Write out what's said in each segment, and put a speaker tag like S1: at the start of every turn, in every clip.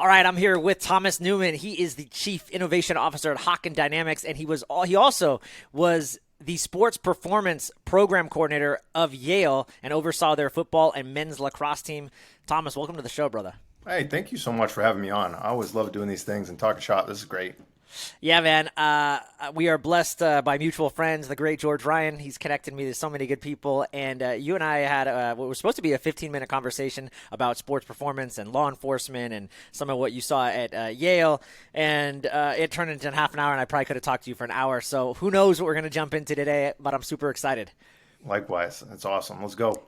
S1: All right, I'm here with Thomas Newman. He is the Chief Innovation Officer at Hawkins Dynamics, and he also was the Sports Performance Program Coordinator of Yale and oversaw their football and men's lacrosse team. Thomas, welcome to the show, brother.
S2: Hey, thank you so much for having me on. I always love doing these things and talking shop. This is great.
S1: Yeah, man. We are blessed by mutual friends, the great George Ryan. He's connected me to so many good people. And you and I had what was supposed to be a 15-minute conversation about sports performance and law enforcement and some of what you saw at Yale. And it turned into half an hour, and I probably could have talked to you for an hour. So who knows what we're going to jump into today, but I'm super excited.
S2: Likewise. That's awesome. Let's go.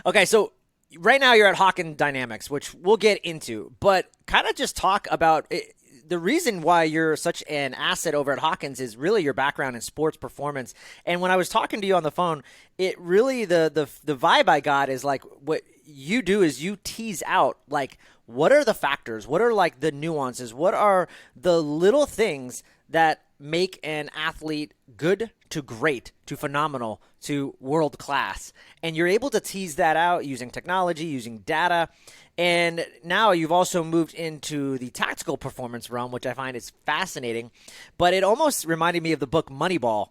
S1: Okay, so right now you're at Hawkins Dynamics, which we'll get into, but kind of just talk about it. The reason why you're such an asset over at Hawkins is really your background in sports performance. And when I was talking to you on the phone, it really the vibe I got is like what you do is you tease out like what are the factors, what are like the nuances, what are the little things that make an athlete good to great to phenomenal to world class. And you're able to tease that out using technology, using data. And now you've also moved into the tactical performance realm, which I find is fascinating. But it almost reminded me of the book Moneyball,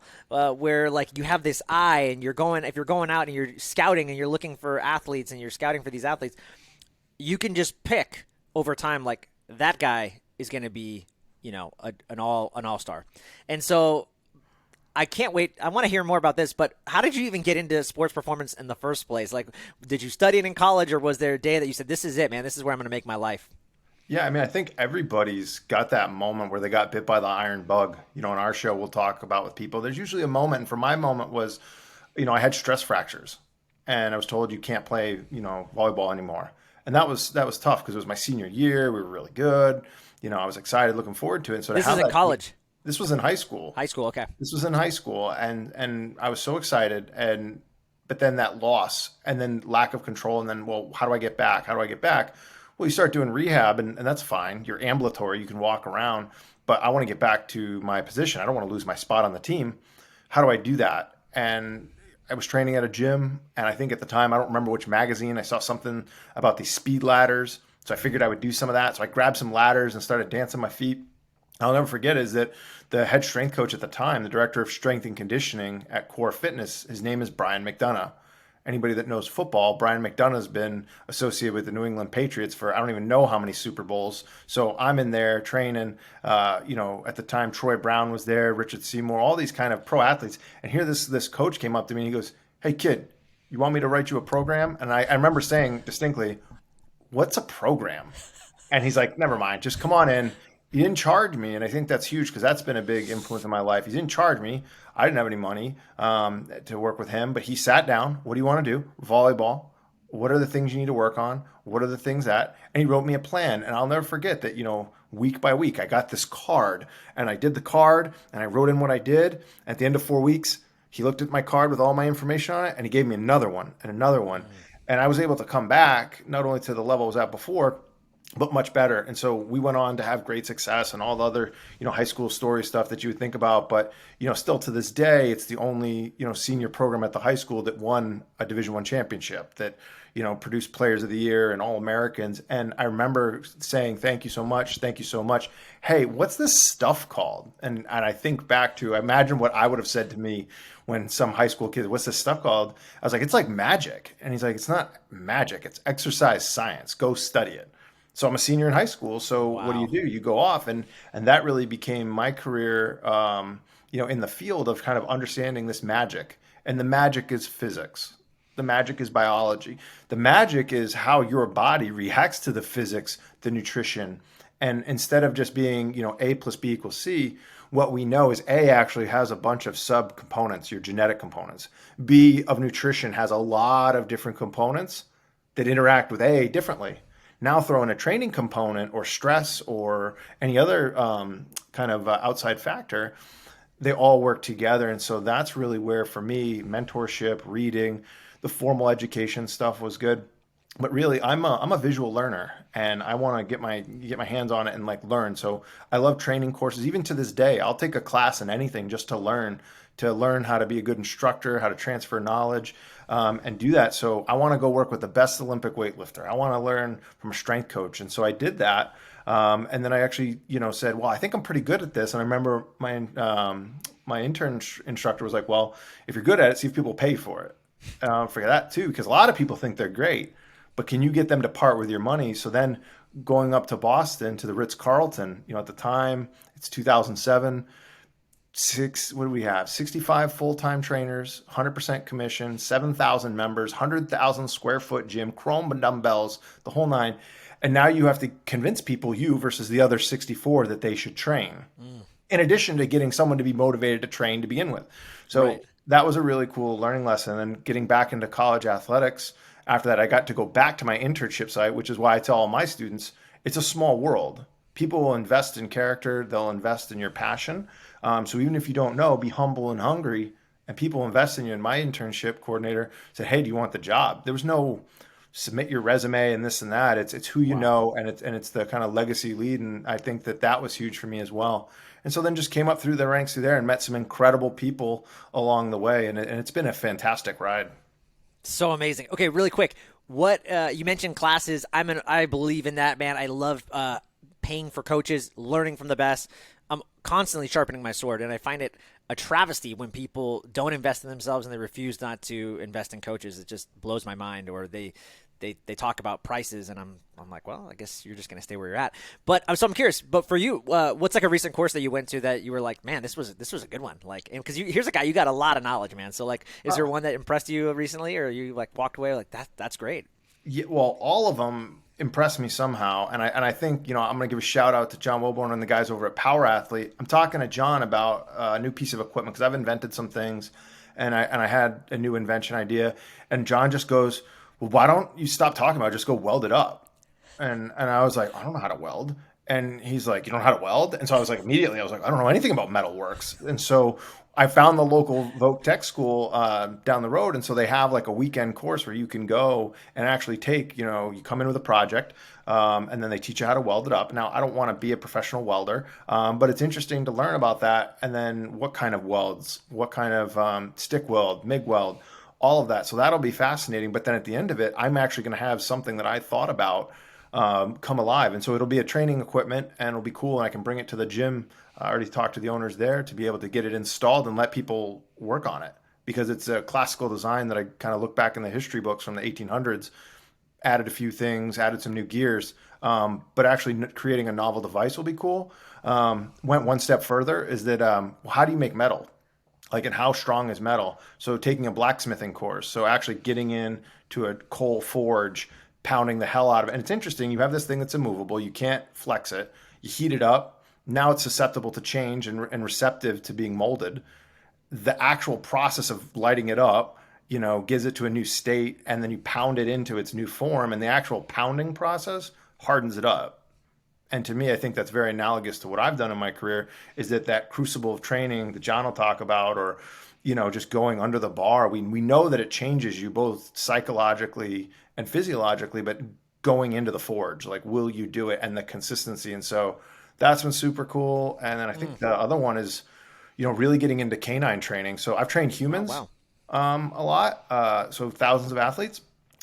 S1: where like you have this eye and if you're going out and you're scouting and you're looking for athletes and you're scouting for these athletes, you can just pick over time, like that guy is going to be, an all-star. And so I can't wait. I want to hear more about this, but how did you even get into sports performance in the first place? Like, did you study it in college, or was there a day that you said, this is it, man, this is where I'm going to make my life?
S2: Yeah, I mean, I think everybody's got that moment where they got bit by the iron bug. In our show, we'll talk about with people. There's usually a moment. And for my moment was, I had stress fractures and I was told you can't play, volleyball anymore. And that was tough because it was my senior year. We were really good. I was excited, looking forward to it. And so to
S1: This is
S2: have
S1: in
S2: that,
S1: college.
S2: this was in high school.
S1: High school, okay.
S2: This was in high school, and I was so excited, but then that loss, and then lack of control, and then well, how do I get back? How do I get back? Well, you start doing rehab, and that's fine. You're ambulatory, you can walk around, but I want to get back to my position. I don't want to lose my spot on the team. How do I do that? And I was training at a gym, and I think at the time, I don't remember which magazine, I saw something about these speed ladders, so I figured I would do some of that. So I grabbed some ladders and started dancing my feet. I'll never forget is that the head strength coach at the time, the director of strength and conditioning at Core Fitness, his name is Brian McDonough. Anybody that knows football, Brian McDonough has been associated with the New England Patriots for I don't even know how many Super Bowls. So I'm in there training. At the time, Troy Brown was there, Richard Seymour, all these kind of pro athletes. And here this coach came up to me and he goes, "Hey kid, you want me to write you a program?" And I remember saying distinctly, "What's a program?" And he's like, "Never mind, just come on in." He didn't charge me, and I think that's huge because that's been a big influence in my life. He didn't charge me. I didn't have any money to work with him, but he sat down. What do you want to do? Volleyball. What are the things you need to work on? What are the things that? And he wrote me a plan, and I'll never forget that, week by week, I got this card, and I did the card, and I wrote in what I did. At the end of 4 weeks, he looked at my card with all my information on it, and he gave me another one and another one. And I was able to come back not only to the level I was at before, but much better. And so we went on to have great success and all the other, high school story stuff that you would think about. But, still to this day, it's the only, senior program at the high school that won a Division I championship that, produced players of the year and all Americans. And I remember saying, thank you so much. Thank you so much. Hey, what's this stuff called? And I think back to, imagine what I would have said to me when some high school kid, what's this stuff called? I was like, it's like magic. And he's like, it's not magic. It's exercise science. Go study it. So I'm a senior in high school. So what
S1: Wow.
S2: do? You go off, and that really became my career, in the field of kind of understanding this magic. And the magic is physics. The magic is biology. The magic is how your body reacts to the physics, the nutrition. And instead of just being, A plus B equals C, what we know is A actually has a bunch of subcomponents, your genetic components. B of nutrition has a lot of different components that interact with A differently. Now throw in a training component or stress or any other outside factor, they all work together. And so that's really where, for me, mentorship, reading, the formal education stuff was good. But really, I'm a visual learner, and I want to get my hands on it and like learn. So I love training courses. Even to this day, I'll take a class in anything just to learn how to be a good instructor, how to transfer knowledge, and do that. So I want to go work with the best Olympic weightlifter. I want to learn from a strength coach. And so I did that. And then I actually, said, well, I think I'm pretty good at this. And I remember my intern instructor was like, well, if you're good at it, see if people pay for it. For that too, because a lot of people think they're great, but can you get them to part with your money? So then going up to Boston to the Ritz-Carlton, at the time it's 2007, what do we have? 65 full-time trainers, 100% commission, 7,000 members, 100,000 square foot gym, chrome dumbbells, the whole nine. And now you have to convince people, you versus the other 64, that they should train. In addition to getting someone to be motivated to train to begin with. So
S1: Right.
S2: that was a really cool learning lesson. And getting back into college athletics, after that, I got to go back to my internship site, which is why I tell all my students, it's a small world. People will invest in character, they'll invest in your passion. So even if you don't know, be humble and hungry, and people invest in you. And my internship coordinator said, "Hey, do you want the job?" There was no submit your resume and this and that. It's who you
S1: Wow.
S2: know, and it's the kind of legacy lead. And I think that was huge for me as well. And so then just came up through the ranks through there and met some incredible people along the way, and it's been a fantastic ride.
S1: So amazing. Okay, really quick. What you mentioned classes. I believe in that, man. I love paying for coaches, learning from the best. I'm constantly sharpening my sword, and I find it a travesty when people don't invest in themselves and they refuse not to invest in coaches. It just blows my mind. Or they talk about prices, and I'm like, well, I guess you're just gonna stay where you're at. But I'm curious. But for you, what's like a recent course that you went to that you were like, man, this was a good one. Like, because here's a guy, you got a lot of knowledge, man. So like, is there one that impressed you recently, or you like walked away like that's great?
S2: Yeah, well, all of them impressed me somehow, and I think I'm going to give a shout out to John Wilborn and the guys over at Power Athlete. I'm talking to John about a new piece of equipment because I've invented some things, and I had a new invention idea, and John just goes, "Well, why don't you stop talking about it? Just go weld it up." And I was like, "I don't know how to weld." And he's like, "You don't know how to weld?" And so I was like, immediately, I was like, "I don't know anything about metalworks." And so I found the local Voc Tech school down the road. And so they have like a weekend course where you can go and actually take, you come in with a project, and then they teach you how to weld it up. Now, I don't want to be a professional welder, but it's interesting to learn about that. And then what kind of welds, what kind of stick weld, MIG weld, all of that. So that'll be fascinating. But then at the end of it, I'm actually going to have something that I thought about come alive. And so it'll be a training equipment, and it'll be cool. And I can bring it to the gym. I already talked to the owners there to be able to get it installed and let people work on it, because it's a classical design that I kind of look back in the history books from the 1800s, added a few things, added some new gears, but actually creating a novel device will be cool. Went one step further, is that how do you make metal? Like, and how strong is metal? So taking a blacksmithing course, so actually getting in to a coal forge, pounding the hell out of it. And it's interesting, you have this thing that's immovable, you can't flex it, you heat it up, now it's susceptible to change and receptive to being molded. The actual process of lighting it up, gives it to a new state, and then you pound it into its new form, and the actual pounding process hardens it up. And to me, I think that's very analogous to what I've done in my career, is that crucible of training that John will talk about, or, just going under the bar. We know that it changes you both psychologically and physiologically, but going into the forge, like, will you do it, and the consistency. And so that's been super cool. And then I think the other one is, really getting into canine training. So I've trained
S1: Oh
S2: humans
S1: wow.
S2: a lot, so thousands of athletes.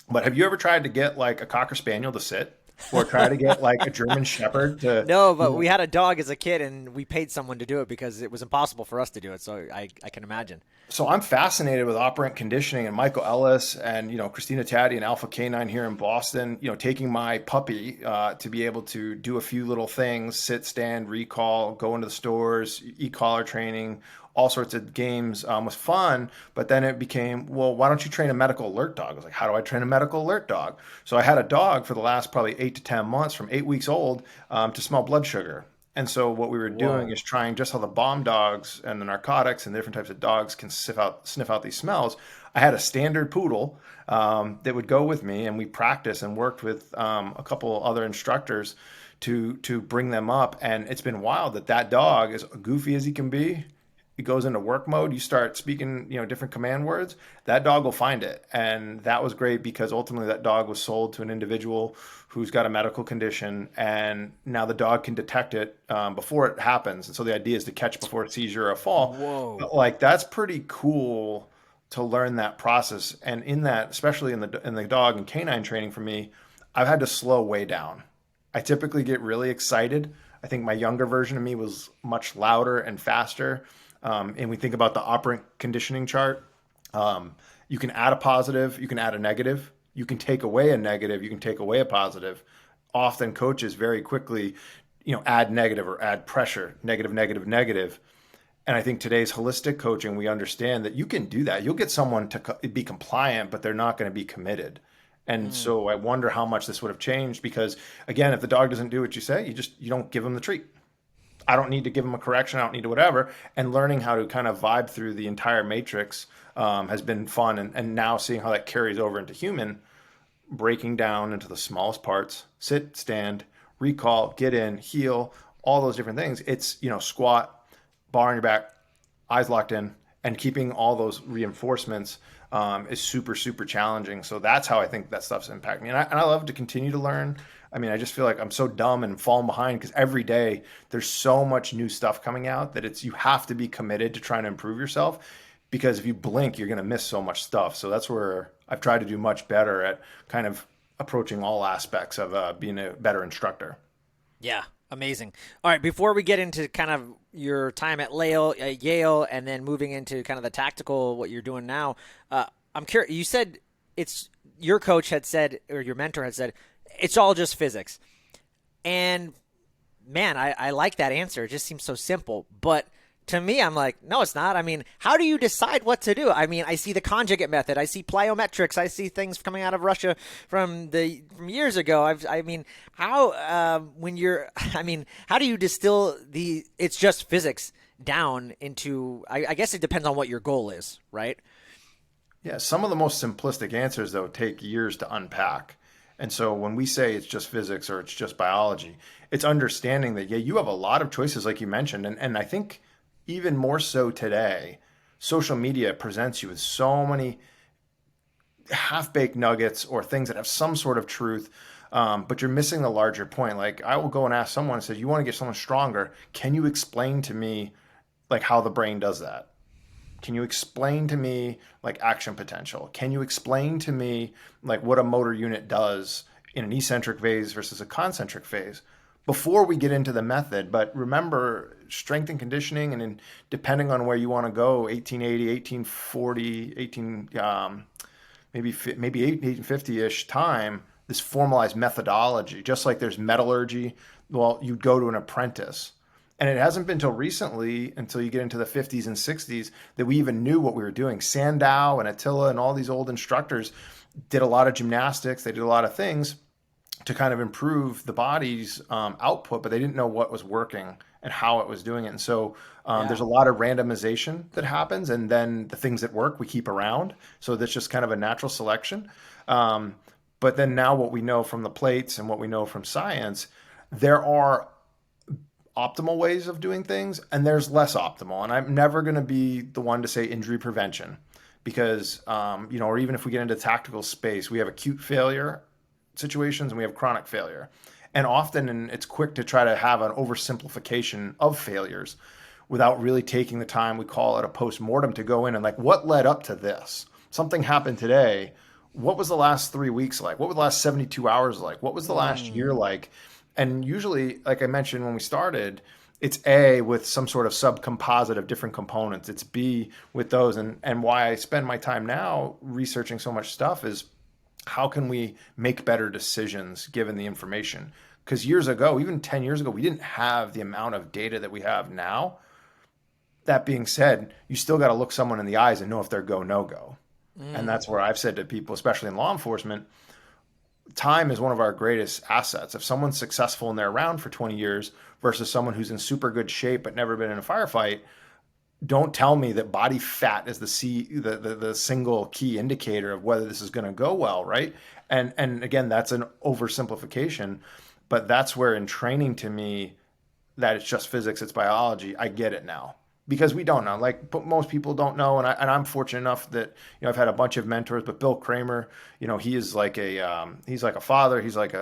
S2: But have you ever tried to get like a Cocker Spaniel to sit, or try to get like a German Shepherd to,
S1: No,
S2: you
S1: but we
S2: know,
S1: had a dog as a kid, and we paid someone to do it because it was impossible for us to do it. So I can imagine.
S2: So I'm fascinated with operant conditioning, and Michael Ellis and Christina Taddy and Alpha Canine here in Boston. Taking my puppy to be able to do a few little things: sit, stand, recall, go into the stores, e-collar training, all sorts of games, was fun. But then it became, well, why don't you train a medical alert dog? I was like, how do I train a medical alert dog? So I had a dog for the last probably 8 to 10 months, from 8 weeks old, to smell blood sugar. And so what we were doing
S1: Whoa.
S2: is trying just how the bomb dogs and the narcotics and different types of dogs can sniff out these smells. I had a standard poodle that would go with me, and we practiced and worked with a couple other instructors to bring them up. And it's been wild that dog, as goofy as he can be, it goes into work mode. You start speaking, different command words, that dog will find it. And that was great, because ultimately that dog was sold to an individual who's got a medical condition, and now the dog can detect it before it happens. And so the idea is to catch before a seizure or a fall.
S1: Whoa.
S2: But like, that's pretty cool to learn that process. And in that, especially in the dog and canine training, for me, I've had to slow way down. I typically get really excited. I think my younger version of me was much louder and faster. And we think about the operant conditioning chart. You can add a positive, you can add a negative, you can take away a negative, you can take away a positive. Often coaches very quickly, add negative or add pressure, negative, negative, negative. And I think today's holistic coaching, we understand that you can do that. You'll get someone to be compliant, but they're not going to be committed. And
S1: Mm.
S2: so I wonder how much this would have changed because, again, if the dog doesn't do what you say, you don't give them the treat. I don't need to give them a correction. I don't need to whatever. And learning how to kind of vibe through the entire matrix has been fun. And now seeing how that carries over into human, breaking down into the smallest parts, sit, stand, recall, get in, heal, all those different things. It's, squat, bar on your back, eyes locked in, and keeping all those reinforcements is super, super challenging. So that's how I think that stuff's impacting me. And I love to continue to learn. I mean, I just feel like I'm so dumb and falling behind because every day there's so much new stuff coming out that you have to be committed to trying to improve yourself because if you blink, you're going to miss so much stuff. So that's where I've tried to do much better at kind of approaching all aspects of being a better instructor.
S1: Yeah, amazing. All right, before we get into kind of your time at Yale, and then moving into kind of the tactical, what you're doing now, I'm curious. You said it's your coach had said, or your mentor had said, it's all just physics. And man, I like that answer. It just seems so simple. But to me, I'm like, no, it's not. I mean, how do you decide what to do? I mean, I see the conjugate method. I see plyometrics. I see things coming out of Russia from years ago. I mean, how when you're, I mean, how do you distill it's just physics down into, I guess it depends on what your goal is, right?
S2: Yeah, some of the most simplistic answers, though, take years to unpack. And so when we say it's just physics or it's just biology, it's understanding that, yeah, you have a lot of choices, like you mentioned. And I think even more so today, social media presents you with so many half-baked nuggets or things that have some sort of truth, but you're missing the larger point. Like I will go and ask someone and say, you want to get someone stronger? Can you explain to me like how the brain does that? Can you explain to me like action potential? Can you explain to me like what a motor unit does in an eccentric phase versus a concentric phase before we get into the method? But remember, strength and conditioning, and depending on where you want to go, 1880, 1840, maybe 1850-ish time, this formalized methodology, just like there's metallurgy, well, you go to an apprentice. And it hasn't been until recently, until you get into the 50s and 60s, that we even knew what we were doing. Sandow and Attila and all these old instructors did a lot of gymnastics. They did a lot of things to kind of improve the body's output, but they didn't know what was working and how it was doing it. And so there's a lot of randomization that happens. And then the things that work, we keep around. So that's just kind of a natural selection. But then now what we know from the plates and what we know from science, there are optimal ways of doing things and there's less optimal. And I'm never going to be the one to say injury prevention because, or even if we get into tactical space, we have acute failure situations and we have chronic failure. And often it's quick to try to have an oversimplification of failures without really taking the time. We call it a post-mortem to go in and like, what led up to this? Something happened today. What was the last 3 weeks like? What was the last 72 hours like? What was the last year like? And usually, like I mentioned when we started, it's A with some sort of subcomposite of different components. It's B with those. And why I spend my time now researching so much stuff is how can we make better decisions given the information? Because years ago, even 10 years ago, we didn't have the amount of data that we have now. That being said, you still got to look someone in the eyes and know if they're go, no go. And that's where I've said to people, especially in law enforcement, time is one of our greatest assets. If someone's successful and they're around for 20 years versus someone who's in super good shape but never been in a firefight, don't tell me that body fat is the single key indicator of whether this is going to go well, right? And again, that's an oversimplification, but that's where in training to me that it's just physics, it's biology, I get it now. Because we don't know, like most people don't know, and I'm fortunate enough that I've had a bunch of mentors. But Bill Kramer, he is like he's like a father. He's like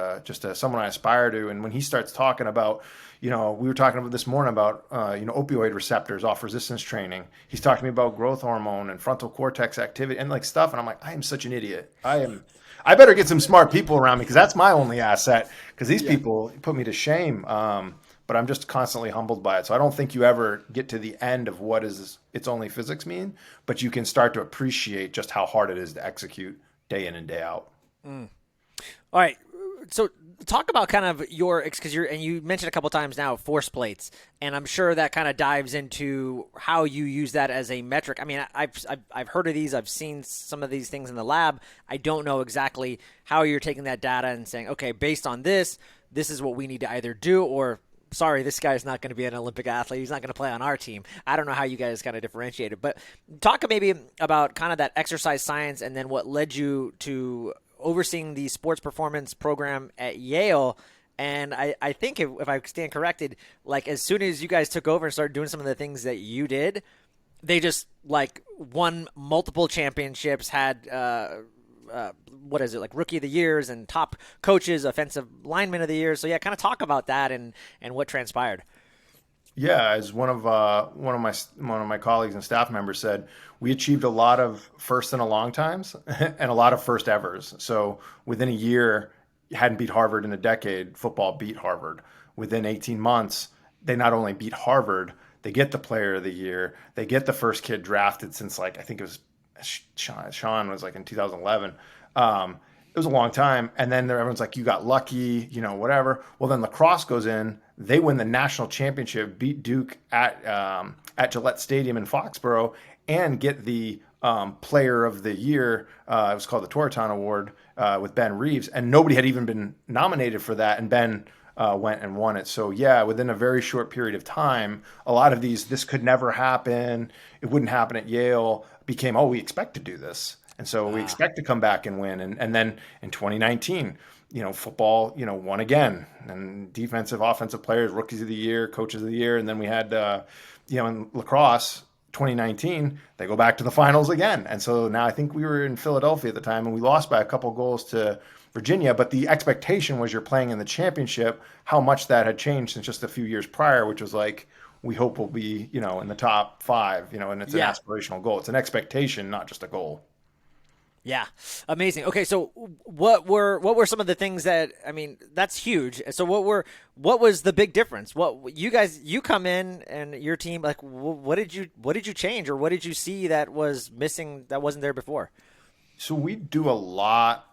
S2: someone I aspire to. And when he starts talking about, we were talking about this morning about opioid receptors off resistance training. He's talking to me about growth hormone and frontal cortex activity and like stuff. And I'm like, I am such an idiot. I better get some smart people around me because that's my only asset. Because these
S1: Yeah.
S2: people put me to shame. But I'm just constantly humbled by it. So I don't think you ever get to the end of what is its only physics mean, but you can start to appreciate just how hard it is to execute day in and day out.
S1: All right. So talk about kind of your because you mentioned a couple times now force plates, and I'm sure that kind of dives into how you use that as a metric. I mean, I've heard of these. I've seen some of these things in the lab. I don't know exactly how you're taking that data and saying, okay, based on this, this is what we need to either do, or sorry, this guy's not going to be an Olympic athlete. He's not going to play on our team. I don't know how you guys kind of differentiate it, but talk maybe about kind of that exercise science and then what led you to overseeing the sports performance program at Yale. And I think if I stand corrected, like as soon as you guys took over and started doing some of the things that you did, they just like won multiple championships, had what is it, like rookie of the years and top coaches, offensive lineman of the year. So yeah, kind of talk about that and what transpired.
S2: Yeah, as one of my colleagues and staff members said, we achieved a lot of first and a long times and a lot of first evers. So within a year, you hadn't beat Harvard in a decade, football beat Harvard. Within 18 months, they not only beat Harvard, they get the player of the year, they get the first kid drafted since like I think it was Sean was like in 2011. It was a long time. And then everyone's like, you got lucky, whatever. Well, then lacrosse goes in. They win the national championship, beat Duke at Gillette Stadium in Foxborough, and get the player of the year. It was called the Toraton Award with Ben Reeves. And nobody had even been nominated for that. And Ben went and won it. So, yeah, within a very short period of time, a lot of this could never happen. It wouldn't happen at Yale became, oh, we expect to do this. And so we expect to come back and win. And then in 2019, football, won again. And defensive, offensive players, rookies of the year, coaches of the year. And then we had, in lacrosse, 2019, they go back to the finals again. And so now I think we were in Philadelphia at the time and we lost by a couple goals to Virginia. But the expectation was you're playing in the championship, how much that had changed since just a few years prior, which was like, we hope we'll be, in the top five, and it's an
S1: Yeah.
S2: aspirational goal. It's an expectation, not just a goal.
S1: Yeah, amazing. Okay, so what were some of the things that I mean? That's huge. So what was the big difference? What you come in and your team like what did you change or what did you see that was missing that wasn't there before?
S2: So we do a lot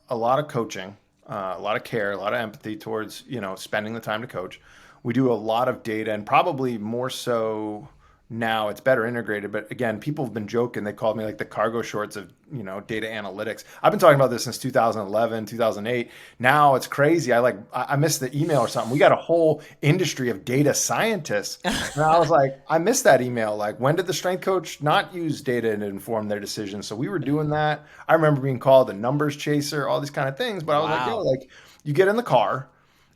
S2: of coaching, a lot of care, a lot of empathy towards, spending the time to coach. We do a lot of data and probably more so now it's better integrated. But again, people have been joking. They called me like the cargo shorts of, data analytics. I've been talking about this since 2011, 2008. Now it's crazy. I missed the email or something. We got a whole industry of data scientists. And I was like, I missed that email. Like, when did the strength coach not use data to inform their decisions? So we were doing that. I remember being called a numbers chaser, all these kind of things. But I was like, yo,
S1: Wow.
S2: like you get in the car,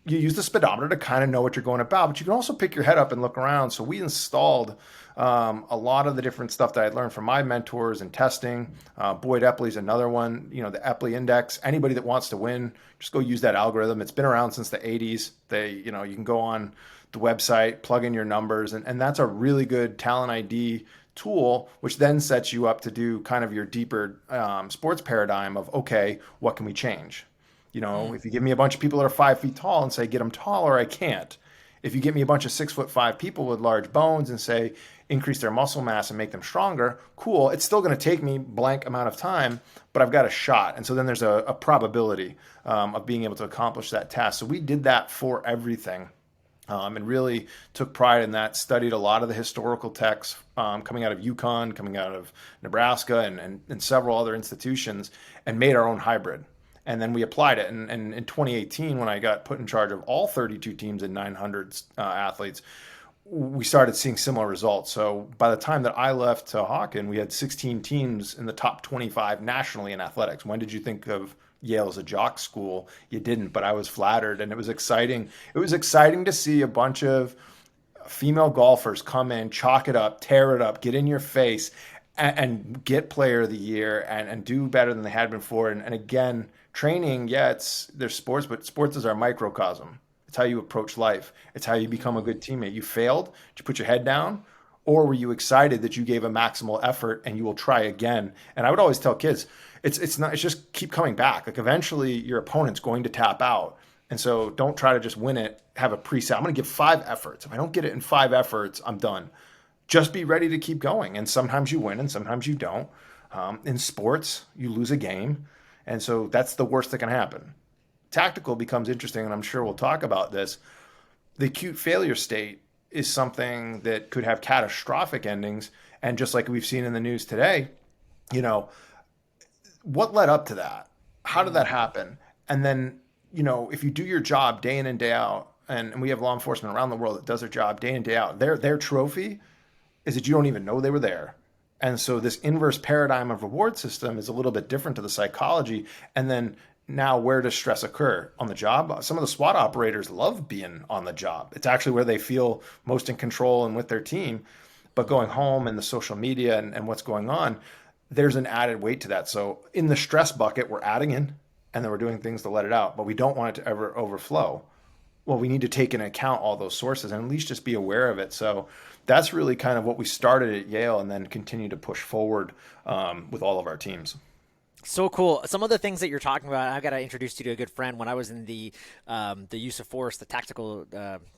S2: you use the speedometer to kind of know what you're going about, but you can also pick your head up and look around. So we installed a lot of the different stuff that I'd learned from my mentors and testing. Boyd Epley's another one, the Epley Index. Anybody that wants to win, just go use that algorithm. It's been around since the 80s. You can go on the website, plug in your numbers, and that's a really good talent ID tool, which then sets you up to do kind of your deeper sports paradigm of, okay, what can we change? If you give me a bunch of people that are 5 feet tall and say, get them taller, I can't. If you get me a bunch of 6'5" people with large bones and say, increase their muscle mass and make them stronger, cool. It's still going to take me blank amount of time, but I've got a shot. And so then there's a probability of being able to accomplish that task. So we did that for everything. And really took pride in that, studied a lot of the historical texts coming out of UConn, coming out of Nebraska, and several other institutions, and made our own hybrid. And then we applied it. And in 2018, when I got put in charge of all 32 teams and 900 athletes, we started seeing similar results. So by the time that I left to Hawken, we had 16 teams in the top 25 nationally in athletics. When did you think of Yale as a jock school? You didn't, but I was flattered, and it was exciting. It was exciting to see a bunch of female golfers come in, chalk it up, tear it up, get in your face, and get player of the year and do better than they had before. And again, training, yeah, there's sports, but sports is our microcosm. It's how you approach life. It's how you become a good teammate. You failed. Did you put your head down? or were you excited that you gave a maximal effort and you will try again? And I would always tell kids, it's just keep coming back. Like eventually your opponent's going to tap out. And so don't try to just win it, have a preset. I'm going to give 5 efforts. If I don't get it in 5 efforts, I'm done. Just be ready to keep going. And sometimes you win and sometimes you don't. In sports, you lose a game. And so that's the worst that can happen. Tactical becomes interesting, and I'm sure we'll talk about this. The acute failure state is something that could have catastrophic endings. And just like we've seen in the news today, you know, what led up to that? How did that happen? And then, you know, if you do your job day in and day out, and we have law enforcement around the world that does their job day in and day out, their trophy is that you don't even know they were there. And so this inverse paradigm of reward system is a little bit different to the psychology. And then now where does stress occur? On the job? Some of the SWAT operators love being on the job. It's actually where they feel most in control and with their team. But going home and the social media and what's going on, there's an added weight to that. So in the stress bucket, we're adding in and then we're doing things to let it out, but we don't want it to ever overflow. Well, we need to take into account all those sources and at least just be aware of it. So that's really kind of what we started at Yale and then continue to push forward with all of our teams.
S1: So cool. Some of the things that you're talking about, I've got to introduce you to a good friend. When I was in the use of force, the tactical,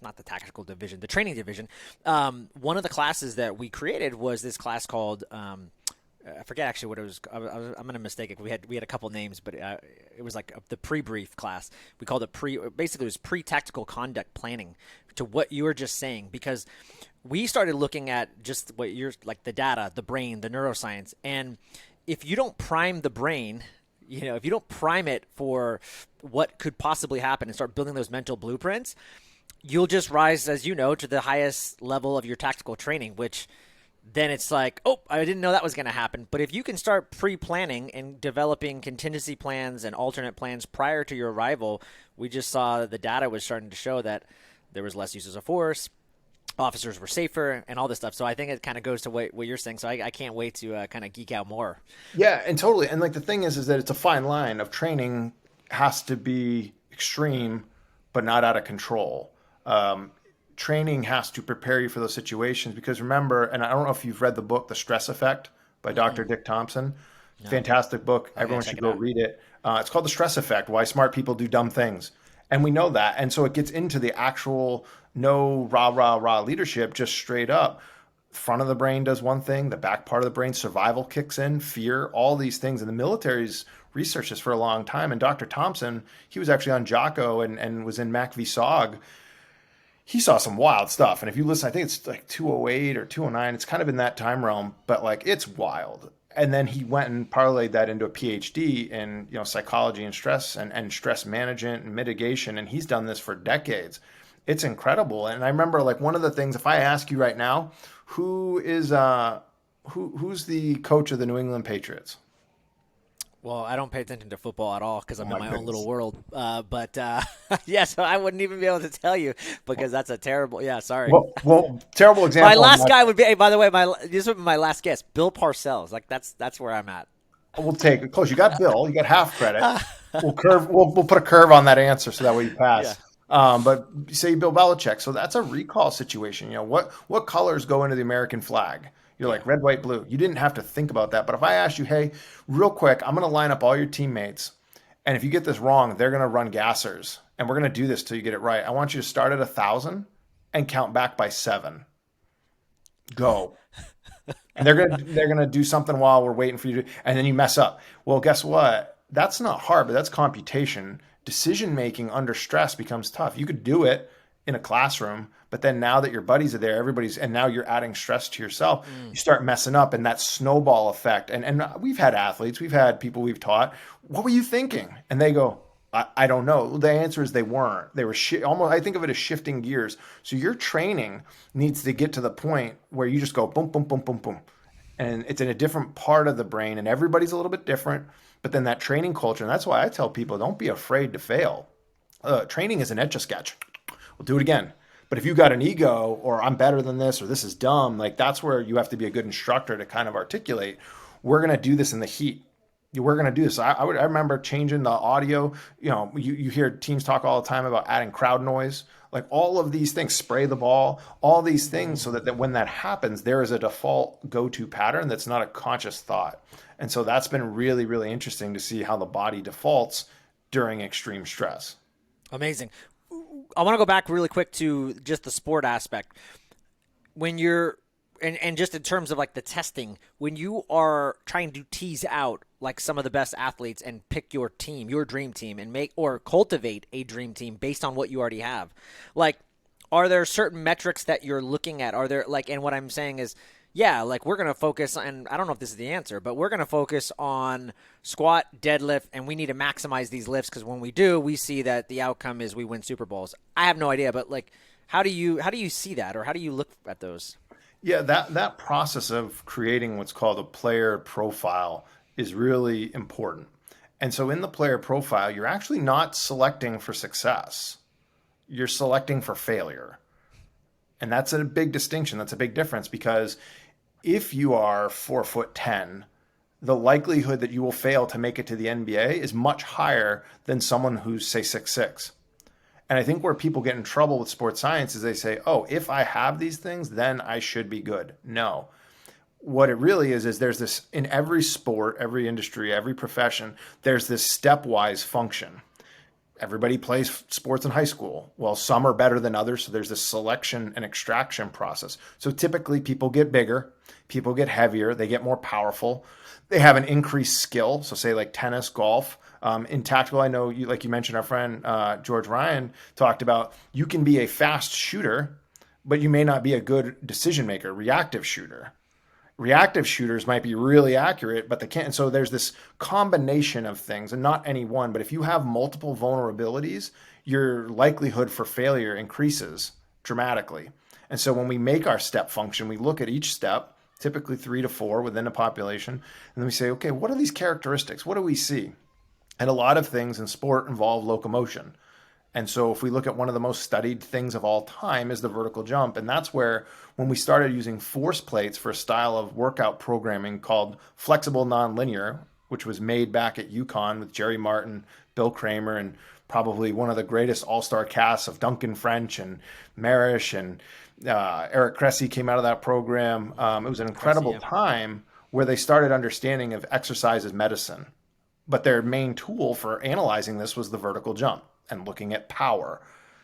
S1: not the tactical division, the training division, one of the classes that we created was this class called, I forget actually what it was. I'm going to mistake it. We had a couple names, but it was like the pre-brief class. We called it basically it was pre-tactical conduct planning, to what you were just saying, because we started looking at just what you're like, the data, the brain, the neuroscience. And if you don't prime the brain, you know, if you don't prime it for what could possibly happen and start building those mental blueprints, you'll just rise, as you know, to the highest level of your tactical training, which then it's like, oh, I didn't know that was going to happen. But if you can start pre-planning and developing contingency plans and alternate plans prior to your arrival, we just saw the data was starting to show that there was less uses of force, officers were safer, and all this stuff. So I think it kind of goes to what you're saying. So I can't wait to kind of geek out more.
S2: Yeah, and totally. And like the thing is that it's a fine line of training has to be extreme, but not out of control. Training has to prepare you for those situations because remember, and I don't know if you've read the book, The Stress Effect by Dr. Dick Thompson. No. Fantastic book. Okay, everyone should go read it. It's called The Stress Effect, Why Smart People Do Dumb Things. And we know that. And so it gets into the actual no rah leadership, just straight up. Front of the brain does one thing, the back part of the brain, survival kicks in, fear, all these things. And the military's researched this for a long time. And Dr. Thompson, he was actually on Jocko and was in Mac v. SOG. He saw some wild stuff. And if you listen, I think it's like 208 or 209. It's kind of in that time realm, but like it's wild. And then he went and parlayed that into a PhD in, you know, psychology and stress and stress management and mitigation. And he's done this for decades. It's incredible. And I remember like one of the things, if I ask you right now, who's the coach of the New England Patriots?
S1: Well, I don't pay attention to football at all because I'm in my own little world. But yeah, so I wouldn't even be able to tell you because that's a terrible. Yeah, sorry.
S2: Well, terrible example.
S1: My last guy would be. Hey, by the way, this would be my last guess. Bill Parcells. Like that's where I'm at.
S2: We'll take it close. You got Bill. You got half credit. We'll put a curve on that answer so that way you pass. Yeah. But say Bill Belichick. So that's a recall situation. You know what colors go into the American flag? You're like red, white, blue. You didn't have to think about that. But if I asked you, hey, real quick, I'm going to line up all your teammates. And if you get this wrong, they're going to run gassers. And we're going to do this till you get it right. I want you to start at 1,000 and count back by 7. Go. And they're going to do something while we're waiting for you to, and then you mess up. Well, guess what? That's not hard, but that's computation. Decision-making under stress becomes tough. You could do it in a classroom, but then now that your buddies are there, and now you're adding stress to yourself, you start messing up, and that snowball effect. And we've had athletes, we've had people we've taught, what were you thinking? And they go, I don't know. The answer is they weren't. They were almost, I think of it as shifting gears. So your training needs to get to the point where you just go boom, boom, boom, boom, boom. And it's in a different part of the brain, and everybody's a little bit different. But then that training culture, and that's why I tell people, don't be afraid to fail. Training is an etch-a-sketch. We'll do it again. But if you got an ego or I'm better than this or this is dumb, like that's where you have to be a good instructor to kind of articulate, we're going to do this in the heat. we're going to do this. I remember changing the audio. You hear teams talk all the time about adding crowd noise, like all of these things, spray the ball, all these things, so that when that happens, there is a default go-to pattern that's not a conscious thought. And so that's been really, really interesting to see how the body defaults during extreme stress.
S1: Amazing. I want to go back really quick to just the sport aspect. When you're and just in terms of like the testing, when you are trying to tease out like some of the best athletes and pick your team, your dream team, and make or cultivate a dream team based on what you already have, like, are there certain metrics that you're looking at? Are there like, and what I'm saying is, yeah, like we're going to focus, and I don't know if this is the answer, but we're going to focus on squat, deadlift, and we need to maximize these lifts because when we do, we see that the outcome is we win Super Bowls. I have no idea, but like, how do you see that, or how do you look at those?
S2: Yeah, that process of creating what's called a player profile is really important. And so in the player profile, you're actually not selecting for success. You're selecting for failure. And that's a big distinction. That's a big difference because if you are 4'10", the likelihood that you will fail to make it to the NBA is much higher than someone who's, say, 6'6". And I think where people get in trouble with sports science is they say, oh, if I have these things, then I should be good. No. What it really is there's this in every sport, every industry, every profession, there's this stepwise function. Everybody plays sports in high school. Well, some are better than others. So there's this selection and extraction process. So typically people get bigger, people get heavier, they get more powerful. They have an increased skill. So say like tennis, golf. In tactical, I know you, like you mentioned, our friend George Ryan talked about you can be a fast shooter, but you may not be a good decision maker, reactive shooter. Reactive shooters might be really accurate, but they can't. And so there's this combination of things, and not any one, but if you have multiple vulnerabilities, your likelihood for failure increases dramatically. And so when we make our step function, we look at each step, typically 3 to 4 within a population, and then we say, okay, what are these characteristics? What do we see? And a lot of things in sport involve locomotion. And so if we look at one of the most studied things of all time is the vertical jump. And that's where when we started using force plates for a style of workout programming called flexible nonlinear, which was made back at UConn with Jerry Martin, Bill Kramer, and probably one of the greatest all-star casts of Duncan French and Marish and Eric Cressy came out of that program. It was an
S1: Cressy,
S2: incredible
S1: yeah.
S2: time where they started understanding of exercise as medicine. But their main tool for analyzing this was the vertical jump and looking at power.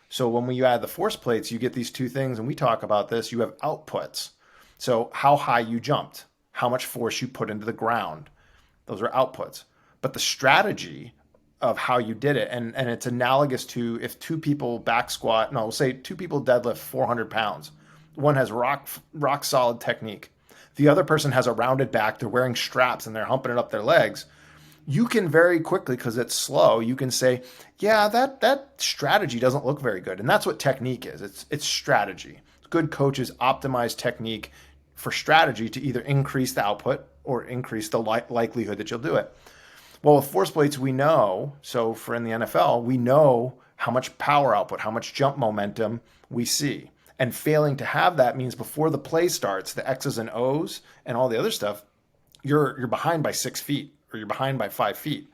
S2: So when you add the force plates, you get these two things, and we talk about this. You have outputs. So how high you jumped, how much force you put into the ground. Those are outputs. But the strategy of how you did it, and it's analogous to if two people back squat, no, we'll say two people deadlift 400 pounds. One has rock solid technique. The other person has a rounded back. They're wearing straps and they're humping it up their legs. You can very quickly, because it's slow, you can say, yeah, that strategy doesn't look very good. And that's what technique is. It's strategy. Good coaches optimize technique for strategy to either increase the output or increase the likelihood that you'll do it. Well, with force plates, we know, so for in the NFL, we know how much power output, how much jump momentum we see. And failing to have that means before the play starts, the X's and O's and all the other stuff, you're behind by 6 feet or you're behind by 5 feet.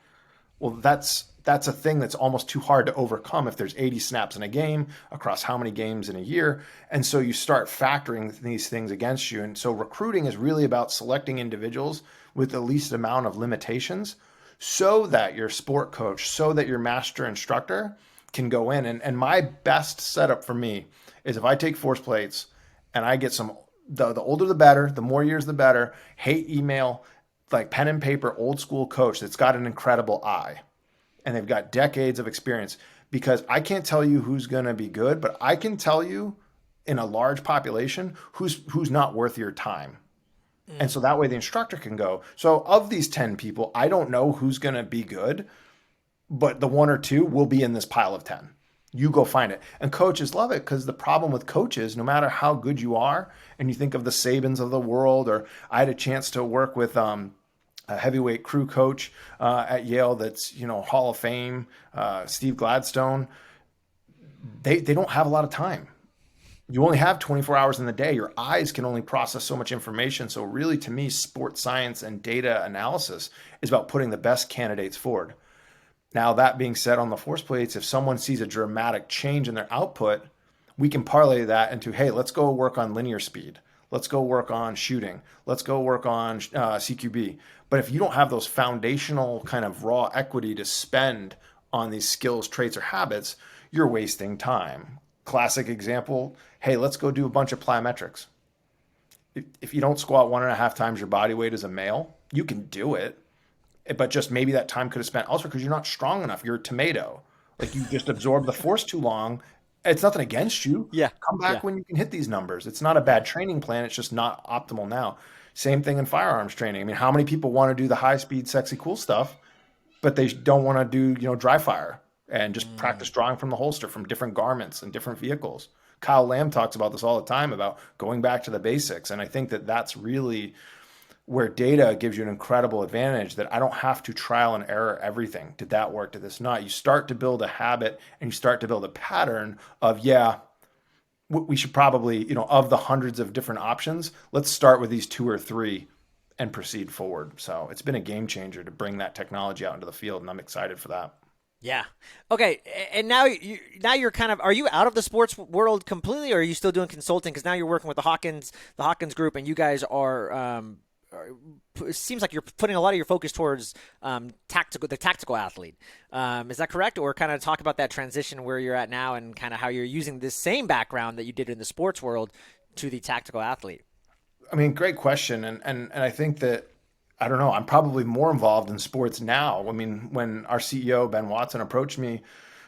S2: Well, that's a thing that's almost too hard to overcome if there's 80 snaps in a game across how many games in a year. And so you start factoring these things against you. And so recruiting is really about selecting individuals with the least amount of limitations so that your sport coach, so that your master instructor can go in. And my best setup for me is if I take force plates and I get some, the older the better, the more years the better, hate email, like pen and paper, old school coach that's got an incredible eye and they've got decades of experience, because I can't tell you who's going to be good, but I can tell you in a large population who's not worth your time. And so that way the instructor can go, so of these 10 people, I don't know who's going to be good, but the one or two will be in this pile of 10. You go find it. And coaches love it, because the problem with coaches, no matter how good you are, and you think of the Sabans of the world, or I had a chance to work with a heavyweight crew coach at Yale that's, Hall of Fame, Steve Gladstone. They don't have a lot of time. You only have 24 hours in the day. Your eyes can only process so much information. So really, to me, sports science and data analysis is about putting the best candidates forward. Now, that being said, on the force plates, if someone sees a dramatic change in their output, we can parlay that into, hey, let's go work on linear speed. Let's go work on shooting. Let's go work on CQB. But if you don't have those foundational kind of raw equity to spend on these skills, traits, or habits, you're wasting time. Classic example, hey, let's go do a bunch of plyometrics. If you don't squat 1.5 times your body weight as a male, you can do it, but just maybe that time could have spent elsewhere because you're not strong enough. You're a tomato. Like you just absorb the force too long. It's nothing against you.
S1: Yeah.
S2: Come
S1: Yeah.
S2: back when you can hit these numbers. It's not a bad training plan. It's just not optimal now. Same thing in firearms training. I mean, how many people want to do the high speed, sexy, cool stuff, but they don't want to do, dry fire and just practice drawing from the holster from different garments and different vehicles. Kyle Lamb talks about this all the time about going back to the basics. And I think that that's really where data gives you an incredible advantage that I don't have to trial and error everything. Did that work? Did this not? You start to build a habit and you start to build a pattern of, yeah, we should probably, of the hundreds of different options, let's start with these two or three and proceed forward. So it's been a game changer to bring that technology out into the field, and I'm excited for that.
S1: Yeah. Okay. And now you're kind of, are you out of the sports world completely, or are you still doing consulting? Because now you're working with the Hawkins group, and you guys it seems like you're putting a lot of your focus towards the tactical athlete. Is that correct? Or kind of talk about that transition where you're at now and kind of how you're using this same background that you did in the sports world to the tactical athlete.
S2: I mean, great question. And I think that, I don't know, I'm probably more involved in sports now. I mean, when our CEO, Ben Watson, approached me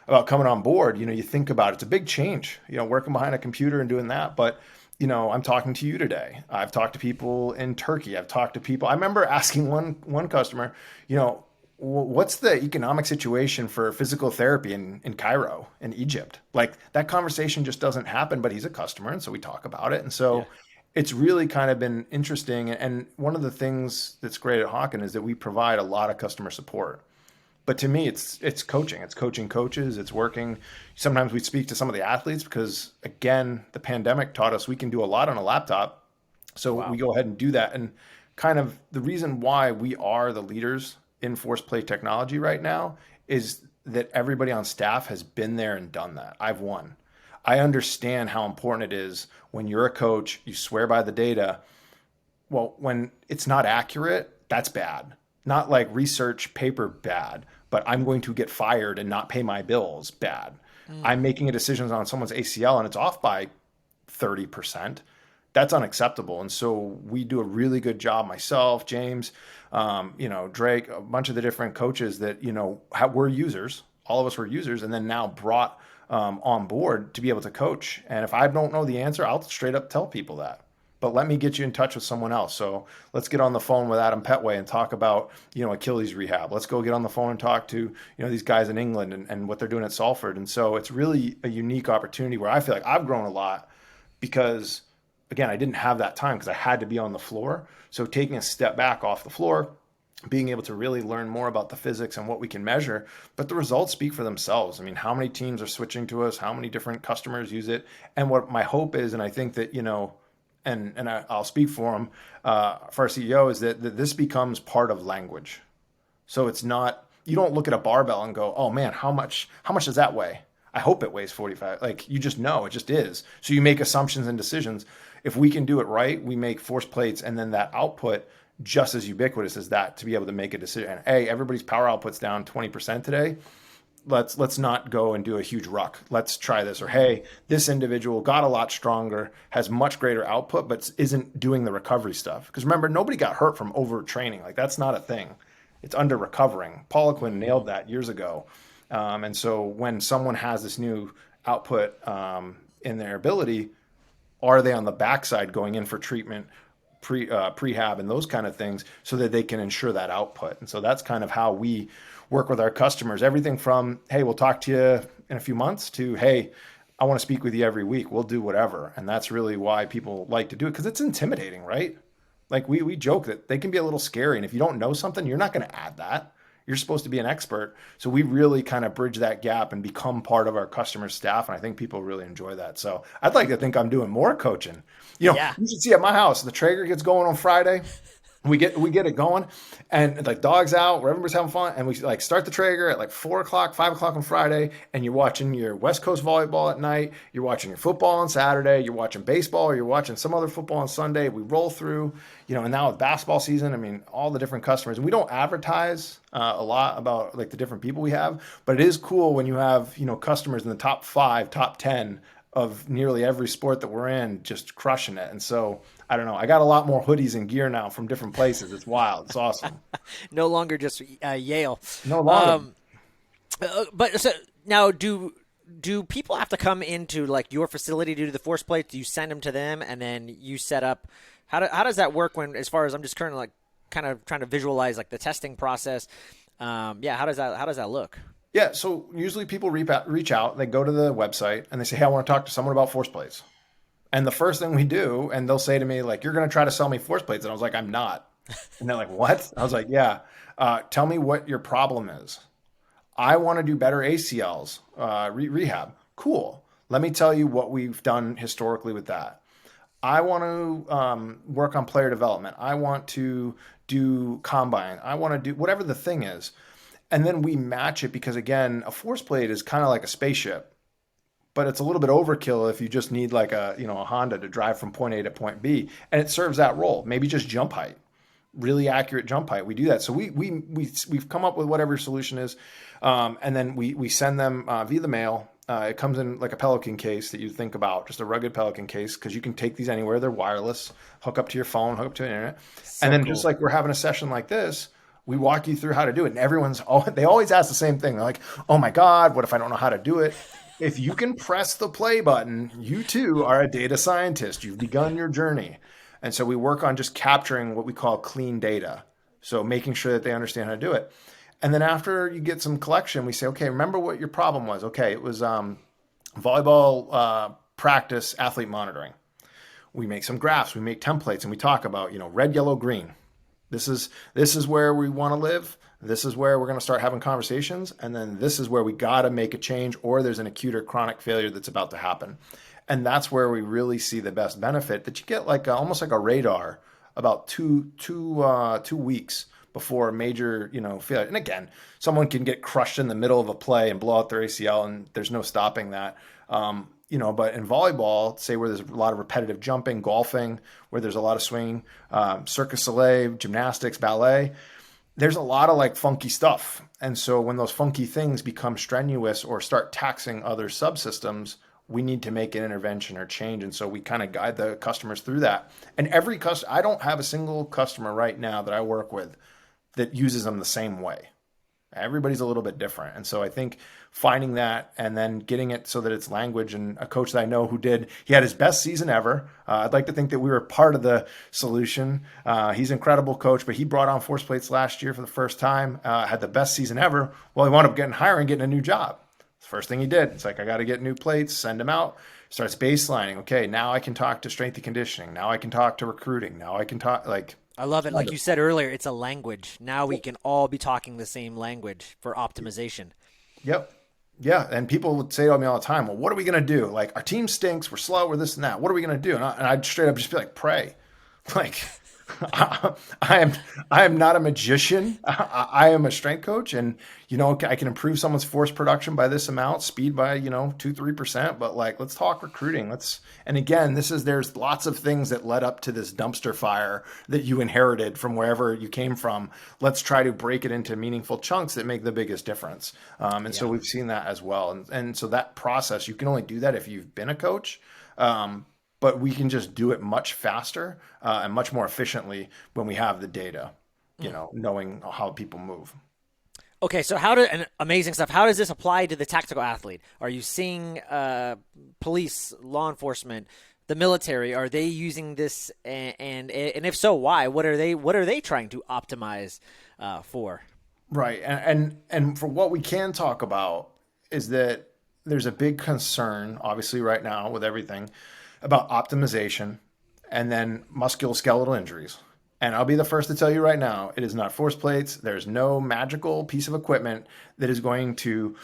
S2: about coming on board, you think about it, it's a big change, working behind a computer and doing that. But, I'm talking to you today. I've talked to people in Turkey. I've talked to people. I remember asking one customer, what's the economic situation for physical therapy in Cairo, in Egypt? Like that conversation just doesn't happen, but he's a customer. And so we talk about it. And
S1: Yeah.
S2: so it's really kind of been interesting. And one of the things that's great at Hawken is that we provide a lot of customer support. But to me, it's coaching. It's coaching coaches. It's working. Sometimes we speak to some of the athletes because, again, the pandemic taught us we can do a lot on a laptop. So we
S1: Wow.
S2: go ahead and do that. And kind of the reason why we are the leaders in force play technology right now is that everybody on staff has been there and done that. I've won. I understand how important it is when you're a coach, you swear by the data. Well, when it's not accurate, that's bad. Not like research paper bad, but I'm going to get fired and not pay my bills bad.
S1: Mm.
S2: I'm making a decision on someone's ACL and it's off by 30%. That's unacceptable. And so we do a really good job, myself, James, Drake, a bunch of the different coaches that, we're users. All of us were users and then now brought on board to be able to coach. And if I don't know the answer, I'll straight up tell people that. But let me get you in touch with someone else. So let's get on the phone with Adam Petway and talk about, Achilles rehab. Let's go get on the phone and talk to, these guys in England and what they're doing at Salford. And so it's really a unique opportunity where I feel like I've grown a lot because, again, I didn't have that time because I had to be on the floor. So taking a step back off the floor, being able to really learn more about the physics and what we can measure, but the results speak for themselves. I mean, how many teams are switching to us? How many different customers use it? And what my hope is, and I think that, I'll speak for him, for our CEO, is that this becomes part of language. So it's not, you don't look at a barbell and go, oh man, how much does that weigh? I hope it weighs 45. Like you just know, it just is. So you make assumptions and decisions. If we can do it right, we make force plates and then that output just as ubiquitous as that to be able to make a decision. And hey, everybody's power output's down 20% today. Let's not go and do a huge ruck. Let's try this. Or hey, this individual got a lot stronger, has much greater output, but isn't doing the recovery stuff. Because remember, nobody got hurt from overtraining. Like that's not a thing. It's under recovering. Paula Quinn nailed that years ago. And so when someone has this new output in their ability, are they on the backside going in for treatment, prehab, and those kind of things so that they can ensure that output? And so that's kind of how we work with our customers. Everything from, hey, we'll talk to you in a few months to, hey, I want to speak with you every week. We'll do whatever. And that's really why people like to do it because it's intimidating, right? Like we joke that they can be a little scary. And if you don't know something, you're not going to add that. You're supposed to be an expert. So we really kind of bridge that gap and become part of our customer staff. And I think people really enjoy that. So I'd like to think I'm doing more coaching.
S1: Yeah.
S2: You should see at my house, the Traeger gets going on Friday. We get it going, and like dogs out, where everybody's having fun, and we like start the Traeger at like 4 o'clock, 5 o'clock on Friday, and you're watching your West Coast volleyball at night, you're watching your football on Saturday, you're watching baseball, or you're watching some other football on Sunday. We roll through, and now with basketball season, I mean, all the different customers. And we don't advertise a lot about like the different people we have, but it is cool when you have customers in the top 5, top 10 of nearly every sport that we're in, just crushing it. And so I don't know. I got a lot more hoodies and gear now from different places. It's wild. It's awesome.
S1: No longer just Yale.
S2: No longer.
S1: But so now, do people have to come into like your facility to do the force plates? Do you send them to them and then you set up? How does that work? When, as far as I'm just currently like kind of trying to visualize like the testing process. Yeah. How does that look?
S2: Yeah. So usually people reach out. They go to the website and they say, "Hey, I want to talk to someone about force plates." And the first thing we do, and they'll say to me, like, "You're going to try to sell me force plates." And I was like, "I'm not." And they're like, "What?" I was like, "Yeah. Tell me what your problem is." I want to do better ACLs, rehab. Cool. Let me tell you what we've done historically with that. I want to work on player development. I want to do combine. I want to do whatever the thing is. And then we match it because, again, a force plate is kind of like a spaceship, but it's a little bit overkill if you just need like a Honda to drive from point A to point B, and it serves that role. Maybe just jump height, really accurate jump height. We do that. So we've come up with whatever solution is, and then we send them via the mail. It comes in like a Pelican case that you think about, just a rugged Pelican case, because you can take these anywhere. They're wireless, hook up to your phone, hook up to the internet, and then just like we're having a session like this, we walk you through how to do it. And they always ask the same thing. They're like, "Oh my God, what if I don't know how to do it?" If you can press the play button, you too are a data scientist. You've begun your journey. And so we work on just capturing what we call clean data. So making sure that they understand how to do it. And then after you get some collection, we say, "Okay, remember what your problem was." Okay, it was volleyball practice athlete monitoring. We make some graphs, we make templates, and we talk about, red, yellow, green. This is where we want to live. This is where we're going to start having conversations. And then this is where we got to make a change, or there's an acute or chronic failure that's about to happen. And that's where we really see the best benefit, that you get like almost like a radar about two weeks before a major, failure. And again, someone can get crushed in the middle of a play and blow out their ACL, and there's no stopping that. But in volleyball, say where there's a lot of repetitive jumping, golfing, where there's a lot of swinging, Cirque du Soleil, gymnastics, ballet, there's a lot of like funky stuff. And so when those funky things become strenuous or start taxing other subsystems, we need to make an intervention or change. And so we kind of guide the customers through that. And every customer, I don't have a single customer right now that I work with that uses them the same way. Everybody's a little bit different. And so I think finding that and then getting it so that it's language. And a coach that I know he had his best season ever. I'd like to think that we were part of the solution. He's an incredible coach, but he brought on force plates last year for the first time, had the best season ever. Well, he wound up getting a new job. The first thing he did, it's like, I got to get new plates, send them out, starts baselining. Okay, now I can talk to strength and conditioning. Now I can talk to recruiting. Now I can talk
S1: I love it. Like you said earlier, it's a language. Now we can all be talking the same language for optimization.
S2: Yep. Yeah. And people would say to me all the time, "Well, what are we going to do? Like, our team stinks. We're slow. We're this and that. What are we going to do?" And I'd straight up just be like, "Pray." Like, I am not a magician. I am a strength coach, and I can improve someone's force production by this amount, speed by 2-3%. But like, let's talk recruiting. And again, there's lots of things that led up to this dumpster fire that you inherited from wherever you came from. Let's try to break it into meaningful chunks that make the biggest difference. So we've seen that as well. And so that process, you can only do that if you've been a coach. But we can just do it much faster and much more efficiently when we have the data, knowing how people move.
S1: Okay, so and amazing stuff. How does this apply to the tactical athlete? Are you seeing police, law enforcement, the military? Are they using this? And if so, why? What are they trying to optimize for?
S2: Right, and for what we can talk about is that there's a big concern, obviously, right now with everything, about optimization and then musculoskeletal injuries. And I'll be the first to tell you right now, it is not force plates. There's no magical piece of equipment that is going to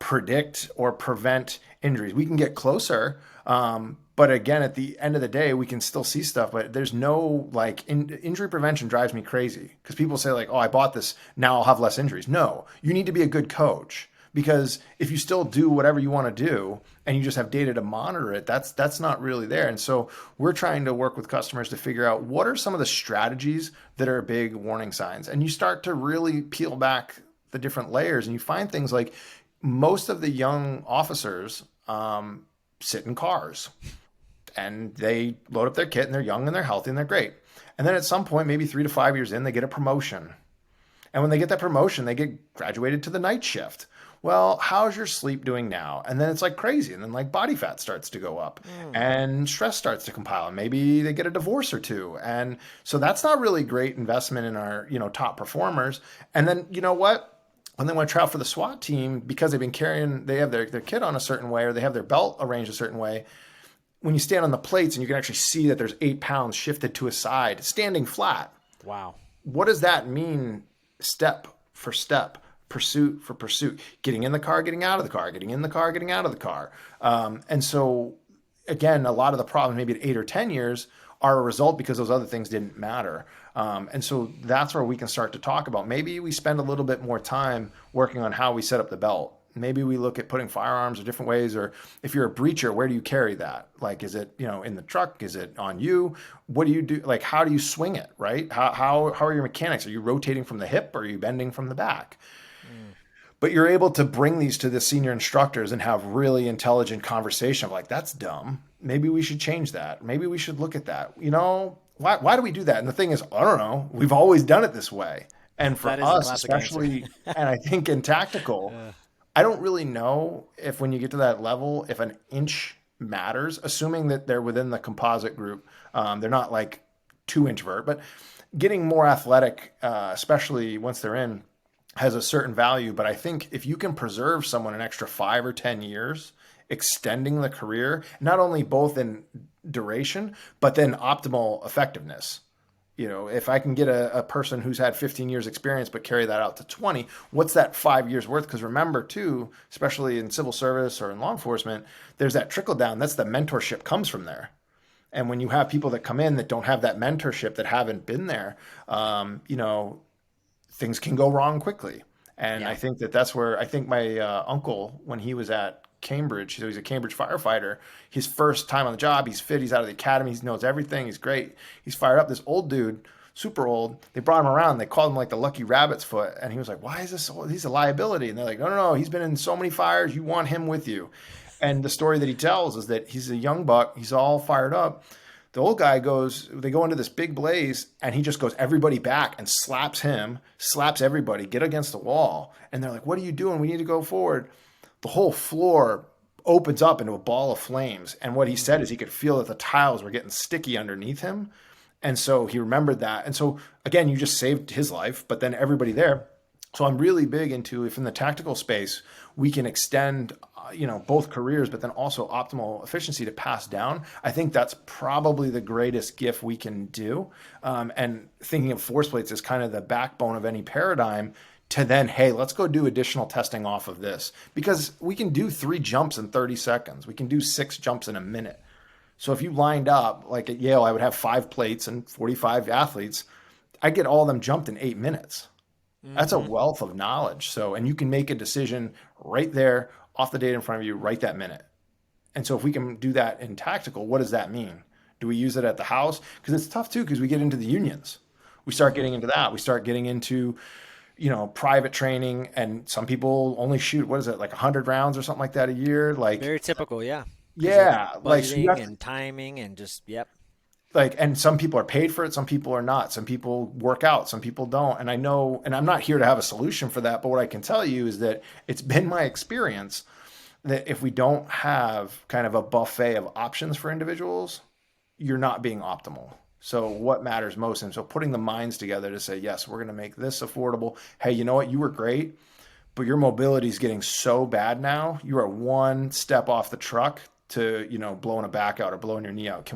S2: predict or prevent injuries. We can get closer, but again, at the end of the day, we can still see stuff. But there's no like injury prevention drives me crazy because people say like, "Oh, I bought this, now I'll have less injuries." No, you need to be a good coach because if you still do whatever you want to do and you just have data to monitor it, that's not really there. And so we're trying to work with customers to figure out what are some of the strategies that are big warning signs. And you start to really peel back the different layers and you find things like most of the young officers sit in cars and they load up their kit and they're young and they're healthy and they're great. And then at some point, maybe 3 to 5 years in, they get a promotion. And when they get that promotion, they get graduated to the night shift. Well, how's your sleep doing now? And then it's like crazy. And then like body fat starts to go up and stress starts to compile. And maybe they get a divorce or two. And so that's not really great investment in our, top performers. And then you know what? When they want to travel for the SWAT team, because they've been carrying, they have their kit on a certain way or they have their belt arranged a certain way. When you stand on the plates and you can actually see that there's 8 pounds shifted to a side, standing flat.
S1: Wow.
S2: What does that mean step for step? Pursuit for pursuit, getting in the car, getting out of the car, getting in the car, getting out of the car. And so, again, a lot of the problems maybe at 8 or 10 years are a result because those other things didn't matter. And so that's where we can start to talk about maybe we spend a little bit more time working on how we set up the belt. Maybe we look at putting firearms or different ways, or if you're a breacher, where do you carry that? Like, is it, in the truck? Is it on you? What do you do? Like, how do you swing it, right? How are your mechanics? Are you rotating from the hip or are you bending from the back? But you're able to bring these to the senior instructors and have really intelligent conversation of like, that's dumb. Maybe we should change that. Maybe we should look at that. Why do we do that? And the thing is, I don't know. We've always done it this way. And for us, especially, and I think in tactical, I don't really know if when you get to that level, if an inch matters, assuming that they're within the composite group. They're not like 2-inch vert, but getting more athletic, especially once they're in, has a certain value. But I think if you can preserve someone an extra 5 or 10 years, extending the career, not only both in duration, but then optimal effectiveness. If I can get a person who's had 15 years experience, but carry that out to 20, what's that 5 years worth? Because remember too, especially in civil service or in law enforcement, there's that trickle down. That's the mentorship comes from there. And when you have people that come in that don't have that mentorship, that haven't been there, things can go wrong quickly. And I think that's where I think my uncle, when he was at Cambridge, so he's a Cambridge firefighter, his first time on the job, he's fit, he's out of the academy, he knows everything, he's great. He's fired up. This old dude, super old, they brought him around, they called him like the lucky rabbit's foot. And he was like, why is this? He's a liability. And they're like, no, he's been in so many fires, you want him with you. And the story that he tells is that he's a young buck, he's all fired up. The old guy they go into this big blaze and he just goes, everybody back, and slaps him, slaps everybody, get against the wall. And they're like, what are you doing? We need to go forward. The whole floor opens up into a ball of flames. And what he said is he could feel that the tiles were getting sticky underneath him. And so he remembered that. And so again, you just saved his life, but then everybody there. So I'm really big into, if in the tactical space, we can extend both careers, but then also optimal efficiency to pass down. I think that's probably the greatest gift we can do. And thinking of force plates as kind of the backbone of any paradigm to then, hey, let's go do additional testing off of this, because we can do 3 jumps in 30 seconds. We can do 6 jumps in a minute. So if you lined up, like at Yale, I would have 5 plates and 45 athletes. I get all of them jumped in 8 minutes. That's a wealth of knowledge. So, and you can make a decision right there off the data in front of you right that minute. And so if we can do that in tactical, what does that mean? Do we use it at the house? Because it's tough too, because we get into the unions. We start getting into that. We start getting into, private training, and some people only shoot, what is it, like 100 rounds or something like that a year? Like
S1: very typical, yeah.
S2: Yeah. Like
S1: budgeting and timing and just, yep.
S2: Like, and some people are paid for it, some people are not. Some people work out, some people don't. And I know, and I'm not here to have a solution for that, but what I can tell you is that it's been my experience that if we don't have kind of a buffet of options for individuals, you're not being optimal. So what matters most? And so putting the minds together to say, yes, we're going to make this affordable. Hey, you know what? You were great, but your mobility is getting so bad now. You are one step off the truck to, blowing a back out or blowing your knee out.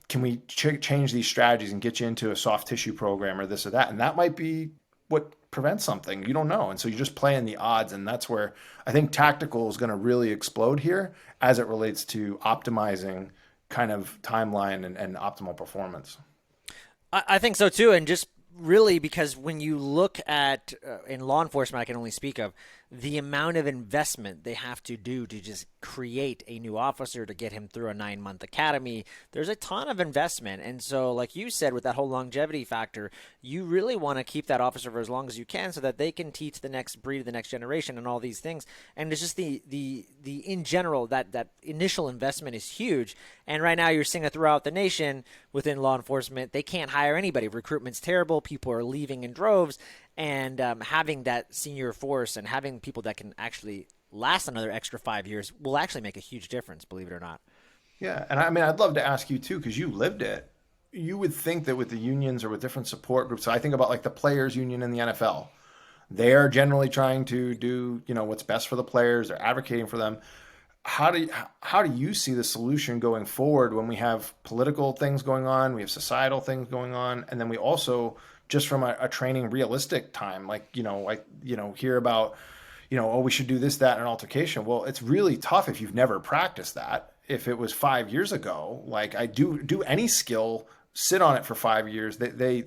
S2: can we change these strategies and get you into a soft tissue program or this or that? And that might be what prevents something. You don't know. And so you're just playing the odds. And that's where I think tactical is going to really explode here as it relates to optimizing kind of timeline and optimal performance.
S1: I think so too, and just really because when you look at in law enforcement, I can only speak of the amount of investment they have to do to just create a new officer to get him through a 9-month academy. There's a ton of investment, and so like you said, with that whole longevity factor, you really want to keep that officer for as long as you can so that they can teach the next breed, the next generation, and all these things. And it's just the in general that initial investment is huge. And right now you're seeing it throughout the nation within law enforcement. They can't hire anybody. Recruitment's terrible. People are leaving in droves. And having that senior force and having people that can actually last another extra 5 years will actually make a huge difference, believe it or not.
S2: Yeah. And I mean, I'd love to ask you too, because you lived it. You would think that with the unions or with different support groups, so I think about like the players union in the NFL. They are generally trying to do, what's best for the players. They're advocating for them. How do you see the solution going forward when we have political things going on, we have societal things going on, and then we also just from a training realistic time, hear about, oh, we should do this, that, and an altercation. Well, it's really tough if you've never practiced that. If it was 5 years ago, like I do any skill, sit on it for 5 years. They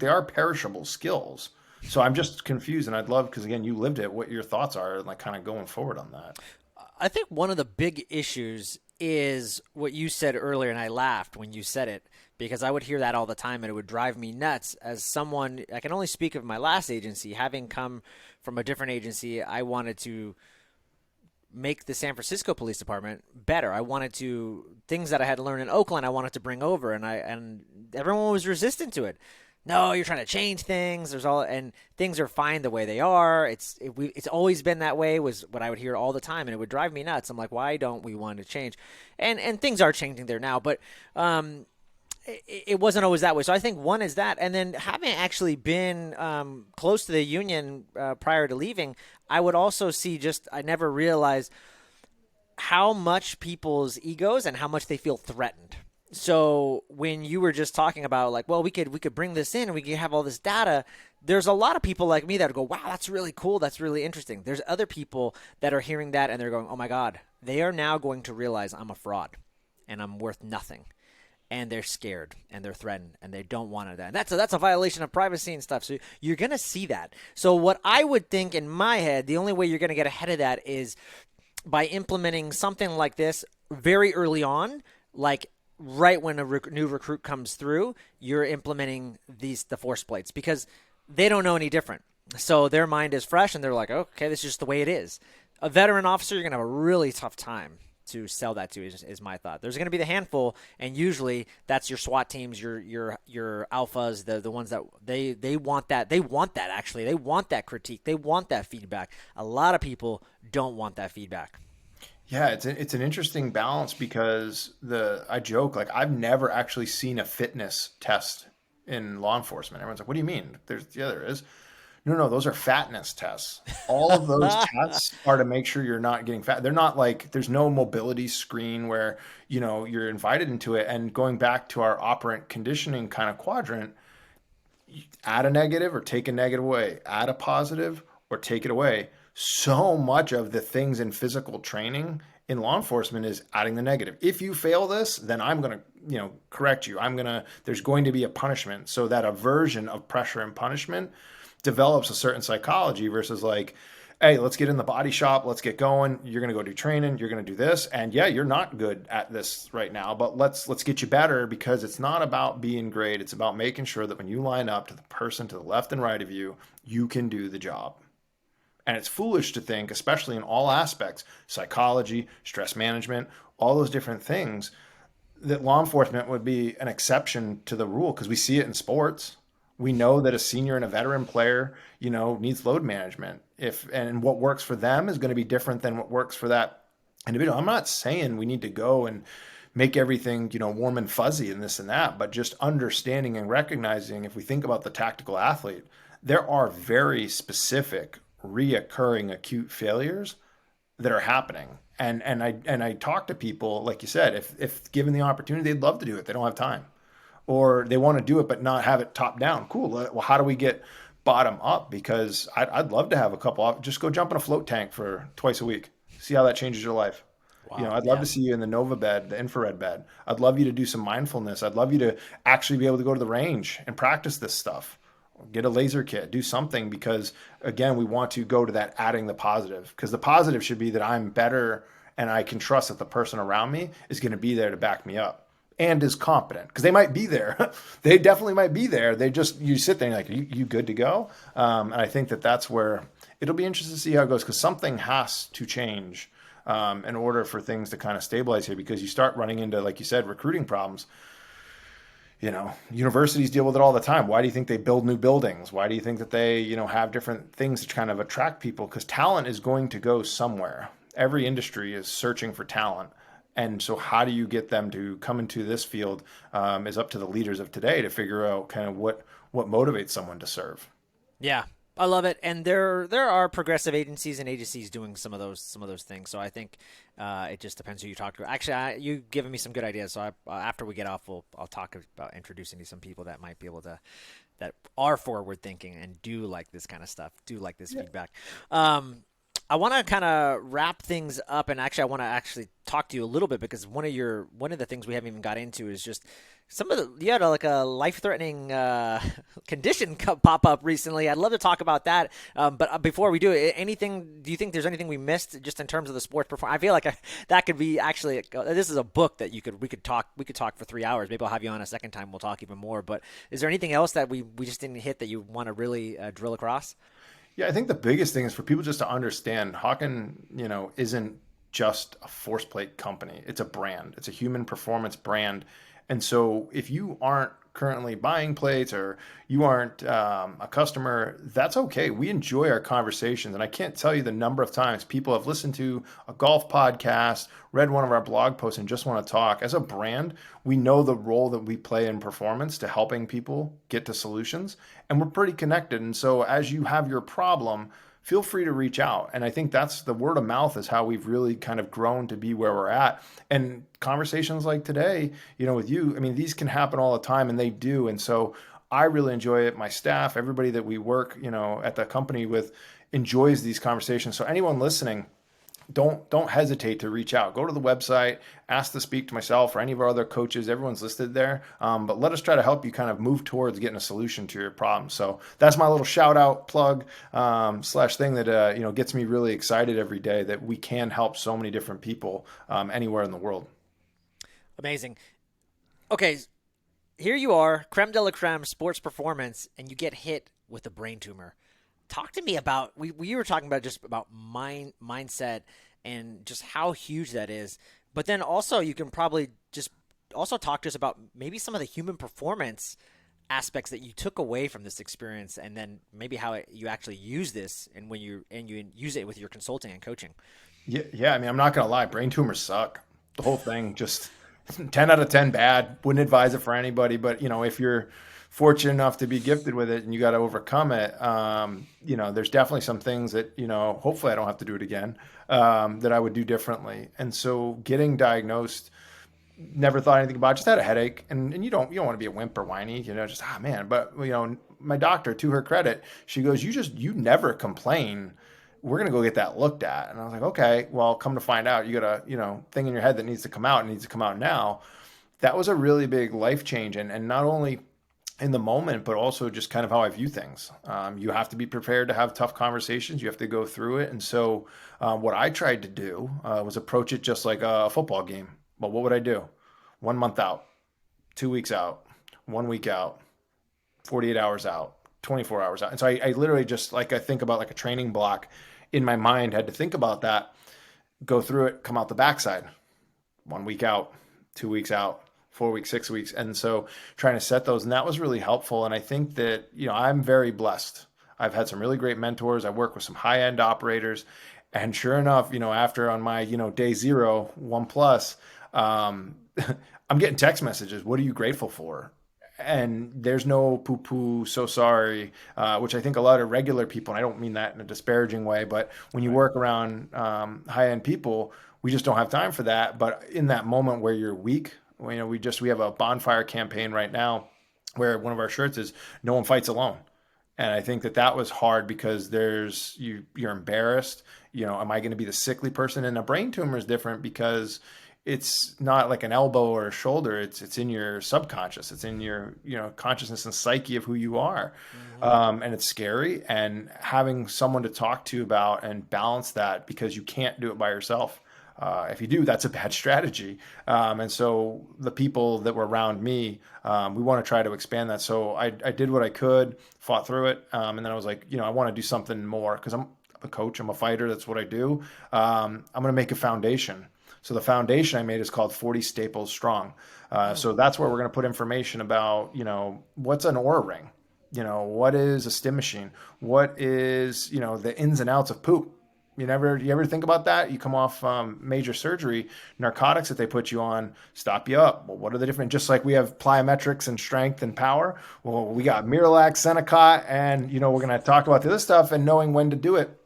S2: are perishable skills. So I'm just confused, and I'd love, because again, you lived it, what your thoughts are, like kind of going forward on that.
S1: I think one of the big issues is what you said earlier, and I laughed when you said it because I would hear that all the time, and it would drive me nuts. As someone, I can only speak of my last agency. Having come from a different agency, I wanted to make the San Francisco Police Department better. I wanted to things that I had learned in Oakland, I wanted to bring over, and everyone was resistant to it. No, you're trying to change things. And things are fine the way they are. It's always been that way was what I would hear all the time, and it would drive me nuts. I'm like, why don't we want to change? And things are changing there now, but it wasn't always that way. So I think one is that, and then having actually been close to the union prior to leaving, I would also see I never realized how much people's egos and how much they feel threatened. So when you were just talking about like, well, we could bring this in and we could have all this data, there's a lot of people like me that go, wow, that's really cool. That's really interesting. There's other people that are hearing that and they're going, oh my God, they are now going to realize I'm a fraud and I'm worth nothing. And they're scared and they're threatened and they don't want that. And that's a violation of privacy and stuff. So you're going to see that. So what I would think in my head, the only way you're going to get ahead of that is by implementing something like this very early on, like right when a new recruit comes through, you're implementing the force plates because they don't know any different. So their mind is fresh and they're like, okay, this is just the way it is. A veteran officer, you're going to have a really tough time to sell that to is my thought. There's going to be the handful, and usually that's your SWAT teams, your alphas, the ones that they want that. They want that actually. They want that critique. They want that feedback. A lot of people don't want that feedback.
S2: Yeah, it's an interesting balance because I joke like I've never actually seen a fitness test in law enforcement. Everyone's like, "What do you mean?" There is. No, those are fatness tests. All of those tests are to make sure you're not getting fat. They're not like there's no mobility screen where you're invited into it. And going back to our operant conditioning kind of quadrant, add a negative or take a negative away, add a positive or take it away. So much of the things in physical training in law enforcement is adding the negative. If you fail this, then I'm going to, correct you. There's going to be a punishment. So that aversion of pressure and punishment develops a certain psychology versus like, hey, let's get in the body shop. Let's get going. You're going to go do training. You're going to do this. And yeah, you're not good at this right now, but let's get you better because it's not about being great. It's about making sure that when you line up to the person to the left and right of you, you can do the job. And it's foolish to think, especially in all aspects, psychology, stress management, all those different things, that law enforcement would be an exception to the rule because we see it in sports. We know that a senior and a veteran player, needs load management. And what works for them is going to be different than what works for that individual. I'm not saying we need to go and make everything, warm and fuzzy and this and that, but just understanding and recognizing if we think about the tactical athlete, there are very specific reoccurring acute failures that are happening. And I talk to people, like you said, if given the opportunity, they'd love to do it. They don't have time, or they want to do it but not have it top down. Cool. Well, how do we get bottom up? Because I'd love to have a couple of, just go jump in a float tank for twice a week. See how that changes your life.
S1: Wow.
S2: I'd love
S1: Yeah.
S2: to see you in the Nova bed, the infrared bed. I'd love you to do some mindfulness. I'd love you to actually be able to go to the range and practice this stuff. Get a laser kit, do something, because again, we want to go to that adding the positive, because the positive should be that I'm better and I can trust that the person around me is going to be there to back me up and is competent, because they might be there. They definitely might be there. They just, you sit there and you're like, you good to go? And I think that that's where it'll be interesting to see how it goes, because something has to change in order for things to kind of stabilize here, because you start running into, like you said, recruiting problems. Universities deal with it all the time. Why do you think they build new buildings? Why do you think that they, have different things to kind of attract people? Because talent is going to go somewhere. Every industry is searching for talent. And so how do you get them to come into this field is up to the leaders of today to figure out kind of what motivates someone to serve.
S1: Yeah, I love it, and there are progressive agencies and agencies doing some of those things. So I think it just depends who you talk to. Actually, you've given me some good ideas. So after we get off, I'll talk about introducing you to some people that might be able to that are forward thinking and do like this kind of stuff, do like this feedback. I want to kind of wrap things up, and actually, I want to actually talk to you a little bit because one of the things we haven't even got into is just some of you had like a life threatening condition pop up recently. I'd love to talk about that, but before we do it, do you think there's anything we missed just in terms of the sports performance? I feel like that could be actually this is a book that we could talk for 3 hours. Maybe I'll have you on a second time. We'll talk even more. But is there anything else that we just didn't hit that you want to really drill across?
S2: Yeah, I think the biggest thing is for people just to understand Hawken, isn't just a force plate company. It's a brand. It's a human performance brand. And so if you aren't currently buying plates or you aren't a customer, that's okay. We enjoy our conversations. And I can't tell you the number of times people have listened to a golf podcast, read one of our blog posts, and just want to talk. As a brand, we know the role that we play in performance to helping people get to solutions. And we're pretty connected. And so as you have your problem, feel free to reach out. And I think that's the word of mouth is how we've really kind of grown to be where we're at. And conversations like today, with you, I mean, these can happen all the time and they do. And so I really enjoy it. My staff, everybody that we work, at the company with enjoys these conversations. So anyone listening, don't hesitate to reach out. Go to the website, ask to speak to myself or any of our other coaches. Everyone's listed there. But let us try to help you kind of move towards getting a solution to your problem. So that's my little shout out plug slash thing that gets me really excited every day that we can help so many different people anywhere in the world.
S1: Amazing. Okay, here you are, creme de la creme, sports performance, and you get hit with a brain tumor. Talk to me about we were talking about just about mindset and just how huge that is. But then also you can probably just also talk to us about maybe some of the human performance aspects that you took away from this experience, and then maybe how you actually use this and when you use it with your consulting and coaching.
S2: Yeah. I mean, I'm not gonna lie, brain tumors suck. The whole thing just 10 out of 10 bad. Wouldn't advise it for anybody, but if you're fortunate enough to be gifted with it and you got to overcome it, there's definitely some things that, hopefully I don't have to do it again, that I would do differently. And so getting diagnosed, never thought anything about it, just had a headache, and you don't want to be a wimp or whiny, just, man. But, my doctor, to her credit, she goes, you never complain. We're going to go get that looked at. And I was like, okay, well, come to find out, you got a, thing in your head that needs to come out and needs to come out now. That was a really big life change. And not only in the moment, but also just kind of how I view things. You have to be prepared to have tough conversations. You have to go through it. And so what I tried to do was approach it just like a football game. But what would I do? 1 month out, 2 weeks out, 1 week out, 48 hours out, 24 hours out. And so I literally just I think about like a training block in my mind, had to think about that, go through it, come out the backside, 1 week out, 2 weeks out, 4 weeks, 6 weeks. And so trying to set those, and that was really helpful. And I think that, I'm very blessed. I've had some really great mentors. I work with some high-end operators. And sure enough, after on my, day 0, 1+, I'm getting text messages. What are you grateful for? and there's no poo poo, so sorry, which I think a lot of regular people, and I don't mean that in a disparaging way, but when you
S1: Right.
S2: work around high end people, we just don't have time for that. But in that moment where you're weak, we have a bonfire campaign right now where one of our shirts is "No one fights alone." And I think that that was hard because you're embarrassed. Am I going to be the sickly person? And a brain tumor is different because it's not like an elbow or a shoulder. It's in your subconscious. It's in your consciousness and psyche of who you are,
S1: Hmm.
S2: and it's scary. And having someone to talk to about and balance that because you can't do it by yourself. If you do, that's a bad strategy. And so the people that were around me, we want to try to expand that. So I did what I could, fought through it, and then I was like, I want to do something more because I'm a coach, I'm a fighter. That's what I do. I'm going to make a foundation. So the foundation I made is called 40 Staples Strong. So that's where we're going to put information about, what's an Oura ring, what is a stim machine, what is, the ins and outs of poop. You ever think about that? You come off major surgery, narcotics that they put you on stop you up. Well, what are the different? Just like we have plyometrics and strength and power. Well, we got Miralax, Senecot, and we're going to talk about the other stuff and knowing when to do it.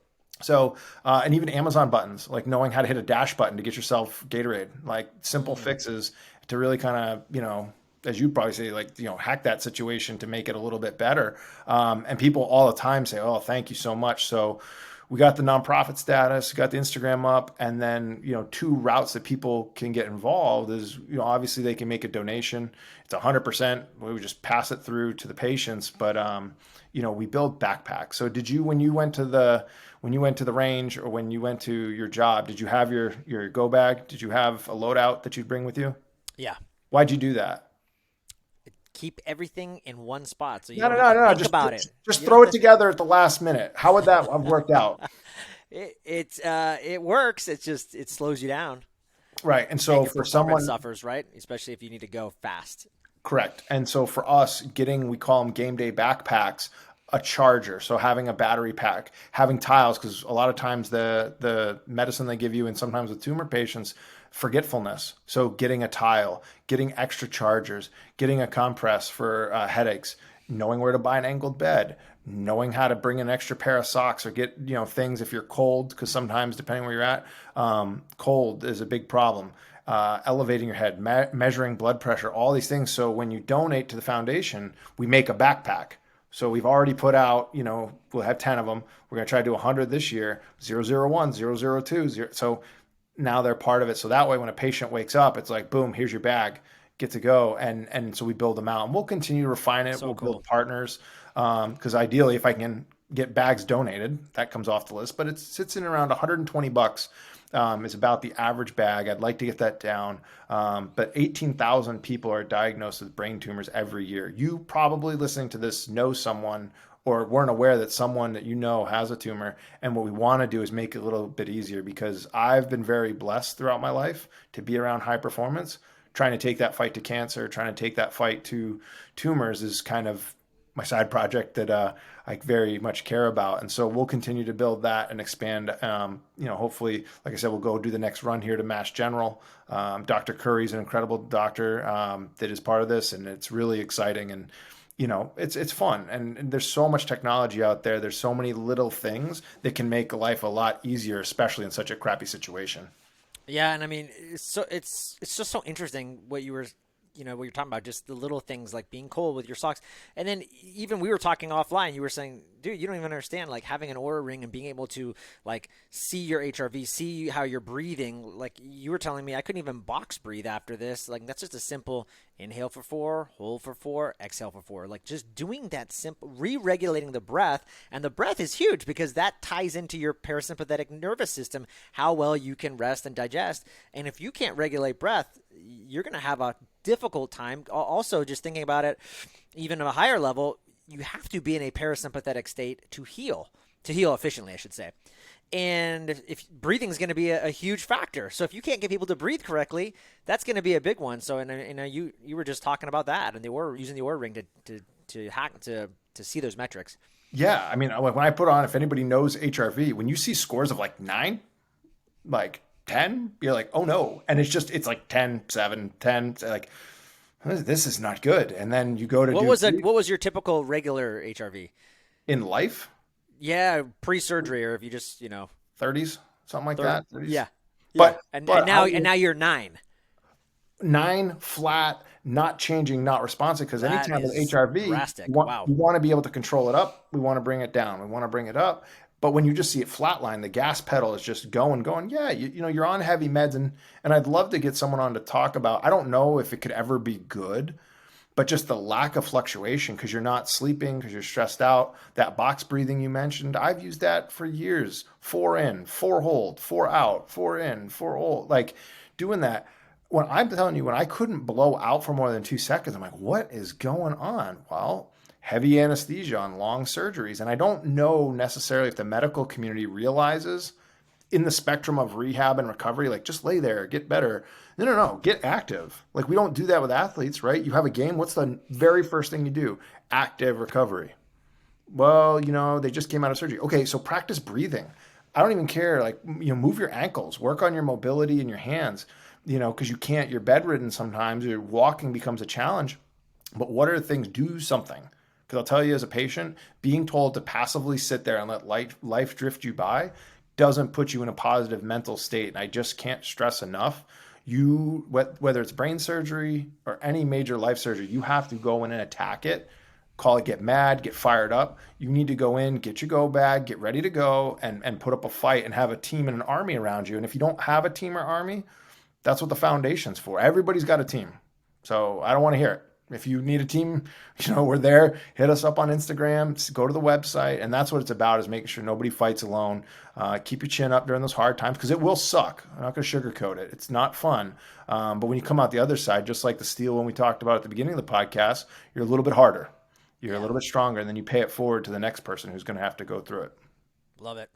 S2: So, and even Amazon buttons, like knowing how to hit a dash button to get yourself Gatorade, like simple fixes to really kind of, as you probably say, like, hack that situation to make it a little bit better. And people all the time say, oh, thank you so much. So we got the nonprofit status, got the Instagram up, and then, two routes that people can get involved is, obviously they can make a donation. It's 100%. We would just pass it through to the patients, but, we build backpacks. So did you, when you went to the range or when you went to your job, did you have your go bag? Did you have a loadout that you'd bring with you?
S1: Yeah.
S2: Why'd you do that?
S1: Keep everything in one spot so you
S2: No,
S1: don't
S2: no,
S1: have
S2: no,
S1: to
S2: no.
S1: think
S2: Just
S1: about it.
S2: just
S1: You don't
S2: throw
S1: have
S2: it together at the last minute. How would that have worked out?
S1: it works. It's just it slows you down
S2: Right. And
S1: and
S2: so
S1: your
S2: for
S1: performance
S2: someone,
S1: suffers, right? Especially if you need to go fast.
S2: correct. And so for us, we call them game day backpacks, a charger. So having a battery pack, having tiles, because a lot of times the medicine they give you, and sometimes with tumor patients, forgetfulness. So getting a tile, getting extra chargers, getting a compress for headaches, knowing where to buy an angled bed, knowing how to bring an extra pair of socks or get things if you're cold, because sometimes depending where you're at, cold is a big problem. Elevating your head, measuring blood pressure, all these things. So when you donate to the foundation, we make a backpack. So we've already put out, we'll have 10 of them. We're going to try to do 100 this year, 001, 002. So now they're part of it. So that way, when a patient wakes up, it's like, boom, here's your bag, get to go. And so we build them out and we'll continue to refine it.
S1: So
S2: We'll build
S1: cool.
S2: partners. Because ideally, if I can get bags donated, that comes off the list, but it sits in around 120 bucks. Is about the average bag. I'd like to get that down. But 18,000 people are diagnosed with brain tumors every year. You probably listening to this know someone or weren't aware that someone that has a tumor. And what we want to do is make it a little bit easier because I've been very blessed throughout my life to be around high performance. Trying to take that fight to cancer, trying to take that fight to tumors is kind of my side project that I very much care about. And so we'll continue to build that and expand. Hopefully, like I said, we'll go do the next run here to Mass General. Dr. Curry's an incredible doctor that is part of this, and it's really exciting. And it's fun. And there's so much technology out there. There's so many little things that can make life a lot easier, especially in such a crappy situation.
S1: Yeah, and I mean, it's just so interesting what you were, what you're talking about, just the little things like being cold with your socks, and then even we were talking offline. You were saying, dude, you don't even understand like having an Aura ring and being able to like see your HRV, see how you're breathing. Like you were telling me, I couldn't even box breathe after this. Like that's just a simple inhale for 4, hold for 4, exhale for 4. Like just doing that simple, re-regulating the breath, and the breath is huge because that ties into your parasympathetic nervous system, how well you can rest and digest. And if you can't regulate breath, you're going to have a difficult time. Also, just thinking about it, even at a higher level, you have to be in a parasympathetic state to heal efficiently, I should say. And if breathing is going to be a huge factor, so if you can't get people to breathe correctly, that's going to be a big one. So, and you were just talking about that, and they were using the Oura ring to hack to see those metrics.
S2: Yeah, I mean, when I put on, if anybody knows HRV, when you see scores of like 9, like 10, you're like, oh no. And it's like 10, 7, 10, like This is not good. And then you go to do
S1: What was your typical regular HRV?
S2: in life,
S1: Yeah, pre-surgery, or if you just,
S2: 30s, something like
S1: third,
S2: that. 30s.
S1: yeah, yeah,
S2: But
S1: and
S2: but I
S1: now
S2: will
S1: you're 9.
S2: 9 flat, not changing, not responsive. Because
S1: That
S2: anytime with
S1: is
S2: HRV,
S1: drastic. Wow.
S2: you want to be able to control it up. We want to bring it down. We want to bring it up. But when you just see it flatline, the gas pedal is just going. Yeah, you're on heavy meds, and I'd love to get someone on to talk about. I don't know if it could ever be good, but just the lack of fluctuation because you're not sleeping, because you're stressed out. That box breathing you mentioned, I've used that for years. 4 in, 4 hold, 4 out, 4 in, 4 hold. Like doing that. When I'm telling you, when I couldn't blow out for more than 2 seconds, I'm like, what is going on? Well, heavy anesthesia on long surgeries. And I don't know necessarily if the medical community realizes in the spectrum of rehab and recovery, like just lay there, get better. No, get active. Like we don't do that with athletes, right? You have a game. What's the very first thing you do? Active recovery. Well, they just came out of surgery. Okay, so practice breathing. I don't even care. Like, move your ankles, work on your mobility in your hands, because you can't, you're bedridden sometimes, your walking becomes a challenge. But what are the things? Do something. Because I'll tell you as a patient, being told to passively sit there and let life drift you by doesn't put you in a positive mental state. And I just can't stress enough. Whether it's brain surgery or any major life surgery, you have to go in and attack it. Call it get mad, get fired up. You need to go in, get your go bag, get ready to go, and put up a fight and have a team and an army around you. And if you don't have a team or army, that's what the foundation's for. Everybody's got a team. So I don't want to hear it. If you need a team, we're there. Hit us up on Instagram, go to the website. And that's what it's about, is making sure nobody fights alone. Keep your chin up during those hard times, because it will suck. I'm not going to sugarcoat it. It's not fun. But when you come out the other side, just like the steel one we talked about at the beginning of the podcast, you're a little bit harder. You're a little bit stronger, and then you pay it forward to the next person who's going to have to go through it.
S1: Love it.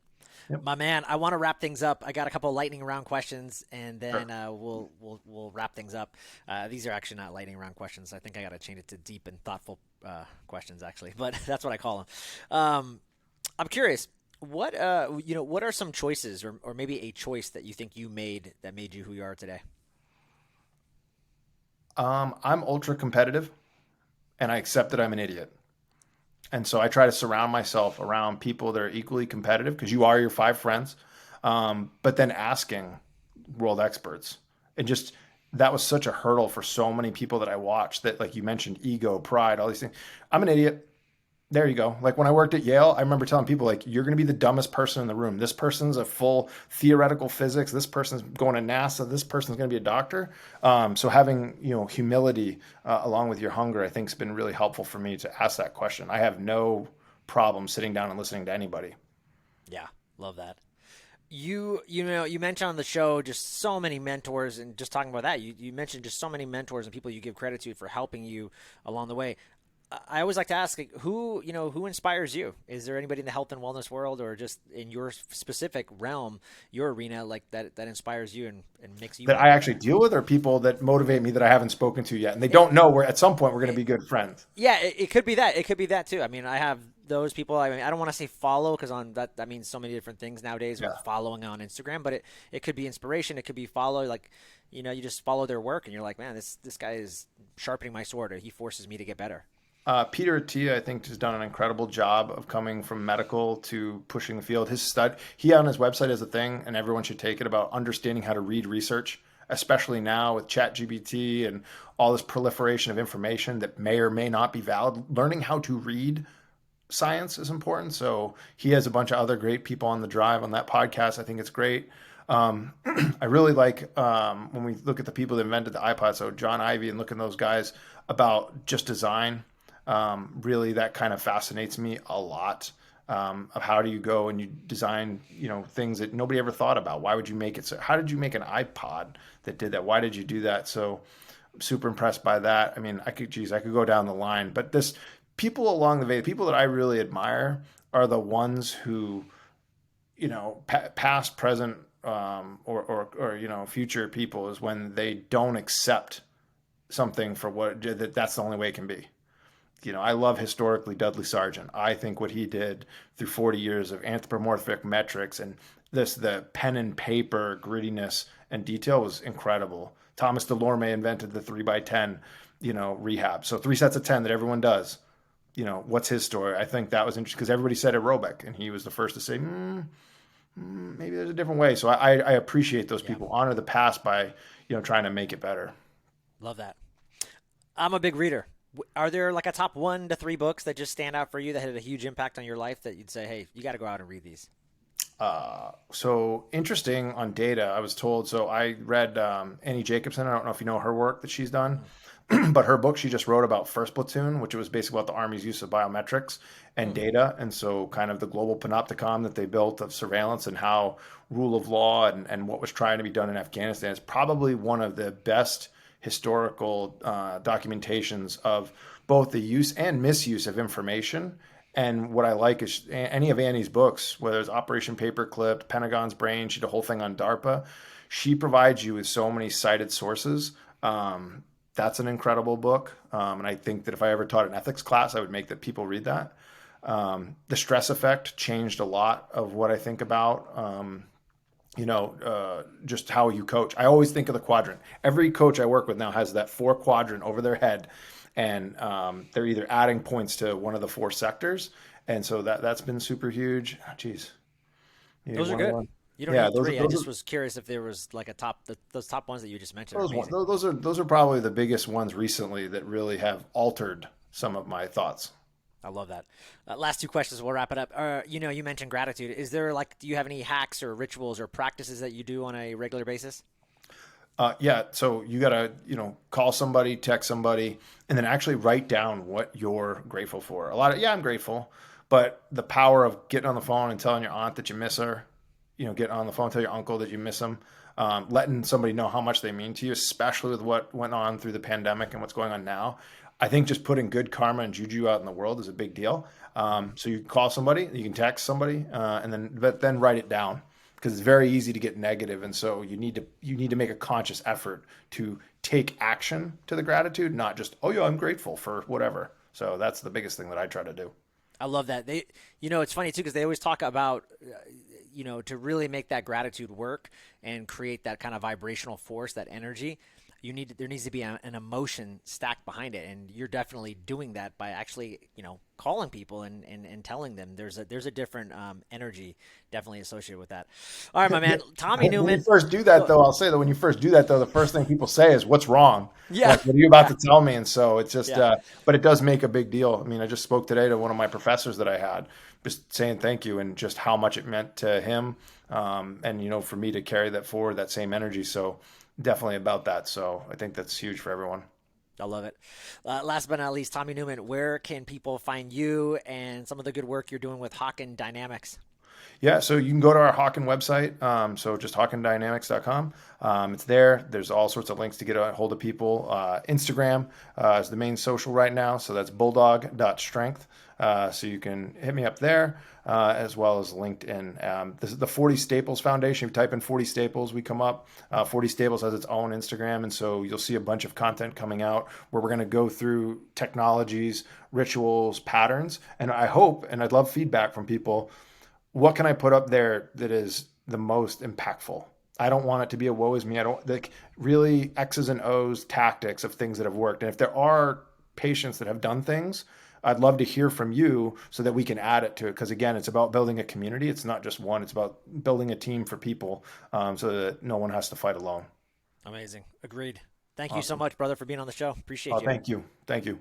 S2: Yep.
S1: My man, I want to wrap things up. I got a couple of lightning round questions, and then we'll wrap things up. These are actually not lightning round questions. I think I got to change it to deep and thoughtful questions, actually, but that's what I call them. I'm curious, what are some choices, or maybe a choice that you think you made that made you who you are today?
S2: I'm ultra competitive, and I accept that I'm an idiot. And so I try to surround myself around people that are equally competitive, because you are your 5 friends, but then asking world experts. And just that was such a hurdle for so many people that I watched, that, like you mentioned, ego, pride, all these things. I'm an idiot. There you go. Like when I worked at Yale, I remember telling people, like, you're going to be the dumbest person in the room. This person's a full theoretical physics. This person's going to NASA. This person's going to be a doctor. So having, humility along with your hunger, I think has been really helpful for me to ask that question. I have no problem sitting down and listening to anybody.
S1: Yeah, love that. You mentioned on the show just so many mentors, and just talking about that, you mentioned just so many mentors and people you give credit to for helping you along the way. I always like to ask, like, who inspires you? Is there anybody in the health and wellness world, or just in your specific realm, your arena, like that inspires you and makes you
S2: That I actually deal with, or people that motivate me that I haven't spoken to yet, and they don't know at some point we're going to be good friends.
S1: Yeah, it could be that. It could be that too. I mean, I have those people. I mean, I don't want to say follow, because on that means so many different things nowadays with following on Instagram. But it could be inspiration. It could be follow. Like, you just follow their work, and you're like, man, this guy is sharpening my sword, or he forces me to get better.
S2: Peter Attia, I think, has done an incredible job of coming from medical to pushing the field. He on his website has a thing, and everyone should take it, about understanding how to read research, especially now with ChatGPT and all this proliferation of information that may or may not be valid. Learning how to read science is important. So he has a bunch of other great people on the drive on that podcast. I think it's great. I really like when we look at the people that invented the iPod, so John Ivey, and look at those guys about just design. Really, that kind of fascinates me a lot. Of how do you go and you design, things that nobody ever thought about? Why would you make it? So how did you make an iPod that did that? Why did you do that? So I'm super impressed by that. I mean, I could go down the line, but people along the way, the people that I really admire are the ones who, past, present, or future people, is when they don't accept something for that's the only way it can be. I love historically Dudley Sargent. I think what he did through 40 years of anthropomorphic metrics and the pen and paper grittiness and detail was incredible. Thomas Delorme invented the 3 by 10. rehab. So 3 sets of 10 that everyone does. What's his story? I think that was interesting because everybody said aerobic, and he was the first to say, maybe there's a different way. So I appreciate those
S1: Yeah,
S2: people, honor the past by, trying to make it better.
S1: love that. I'm a big reader. Are there like a top 1 to 3 books that just stand out for you that had a huge impact on your life that you'd say, hey, you got to go out and read these?
S2: So interesting on data, I was told. So I read Annie Jacobson. I don't know if you know her work that she's done,
S1: Mm.
S2: but her book she just wrote about First Platoon, which was basically about the Army's use of biometrics and
S1: Mm.
S2: data. And so kind of the global panopticon that they built of surveillance and how rule of law and what was trying to be done in Afghanistan is probably one of the best historical documentations of both the use and misuse of information. And what I like is any of Annie's books, whether it's Operation Paperclip, Pentagon's Brain, she did a whole thing on DARPA. She provides you with so many cited sources. That's an incredible book. And I think that if I ever taught an ethics class, I would make that people read that. The Stress Effect changed a lot of what I think about. Just how you coach. I always think of the quadrant. Every coach I work with now has that 4 quadrant over their head, and they're either adding points to one of the 4 sectors, and so that's been super huge. Oh, geez, you need
S1: Those are
S2: one of
S1: good.
S2: one.
S1: You don't
S2: Yeah,
S1: need
S2: those are
S1: three. I
S2: those
S1: just
S2: are
S1: was curious if there was like a top. Those top ones that you just mentioned are
S2: those
S1: amazing.
S2: those are probably the biggest ones recently that really have altered some of my thoughts.
S1: I love that. Last 2 questions, we'll wrap it up. You mentioned gratitude. Is there like, do you have any hacks or rituals or practices that you do on a regular basis?
S2: Yeah, so you gotta, call somebody, text somebody, and then actually write down what you're grateful for. Yeah, I'm grateful, but the power of getting on the phone and telling your aunt that you miss her, getting on the phone, tell your uncle that you miss them, letting somebody know how much they mean to you, especially with what went on through the pandemic and what's going on now. I think just putting good karma and juju out in the world is a big deal.
S1: Mm.
S2: So you can call somebody, you can text somebody, but then write it down because it's very easy to get negative, and so you need to make a conscious effort to take action to the gratitude, not just oh yeah I'm grateful for whatever. So that's the biggest thing that I try to do.
S1: I love that. It's funny too because they always talk about, to really make that gratitude work and create that kind of vibrational force, that energy. There needs to be an emotion stacked behind it, and you're definitely doing that by actually, calling people and telling them there's a different energy definitely associated with that. All right, my man, Tommy
S2: When you
S1: Newman.
S2: first do that,
S1: Go.
S2: though, I'll say that when you first do that, though, the first thing people say is, "What's wrong?
S1: Yeah,
S2: Like, what are you about
S1: yeah,
S2: to tell me?" And so it's just,
S1: yeah.
S2: but it does make a big deal. I mean, I just spoke today to one of my professors that I had, just saying thank you and just how much it meant to him, and for me to carry that forward, that same energy. So definitely about that. So I think that's huge for everyone.
S1: I love it. Last but not least, Tommy Newman, where can people find you and some of the good work you're doing with Hawkins Dynamics?
S2: Yeah, so you can go to our Hawken website. So just hawkendynamics.com. It's there. There's all sorts of links to get a hold of people. Instagram is the main social right now. So that's bulldog.strength. So you can hit me up there, as well as LinkedIn. This is the 40 Staples Foundation. If you type in 40 Staples, we come up. 40 Staples has its own Instagram. And so you'll see a bunch of content coming out where we're going to go through technologies, rituals, patterns. And I hope, and I'd love feedback from people, what can I put up there that is the most impactful? I don't want it to be a woe is me. I don't like really X's and O's tactics of things that have worked. And if there are patients that have done things, I'd love to hear from you so that we can add it to it. Because again, it's about building a community. It's not just one. It's about building a team for people, so that no one has to fight alone.
S1: Amazing. Agreed. Thank you so
S2: Awesome.
S1: much, brother, for being on the show.
S2: Oh,
S1: Appreciate you.
S2: thank you. Thank you.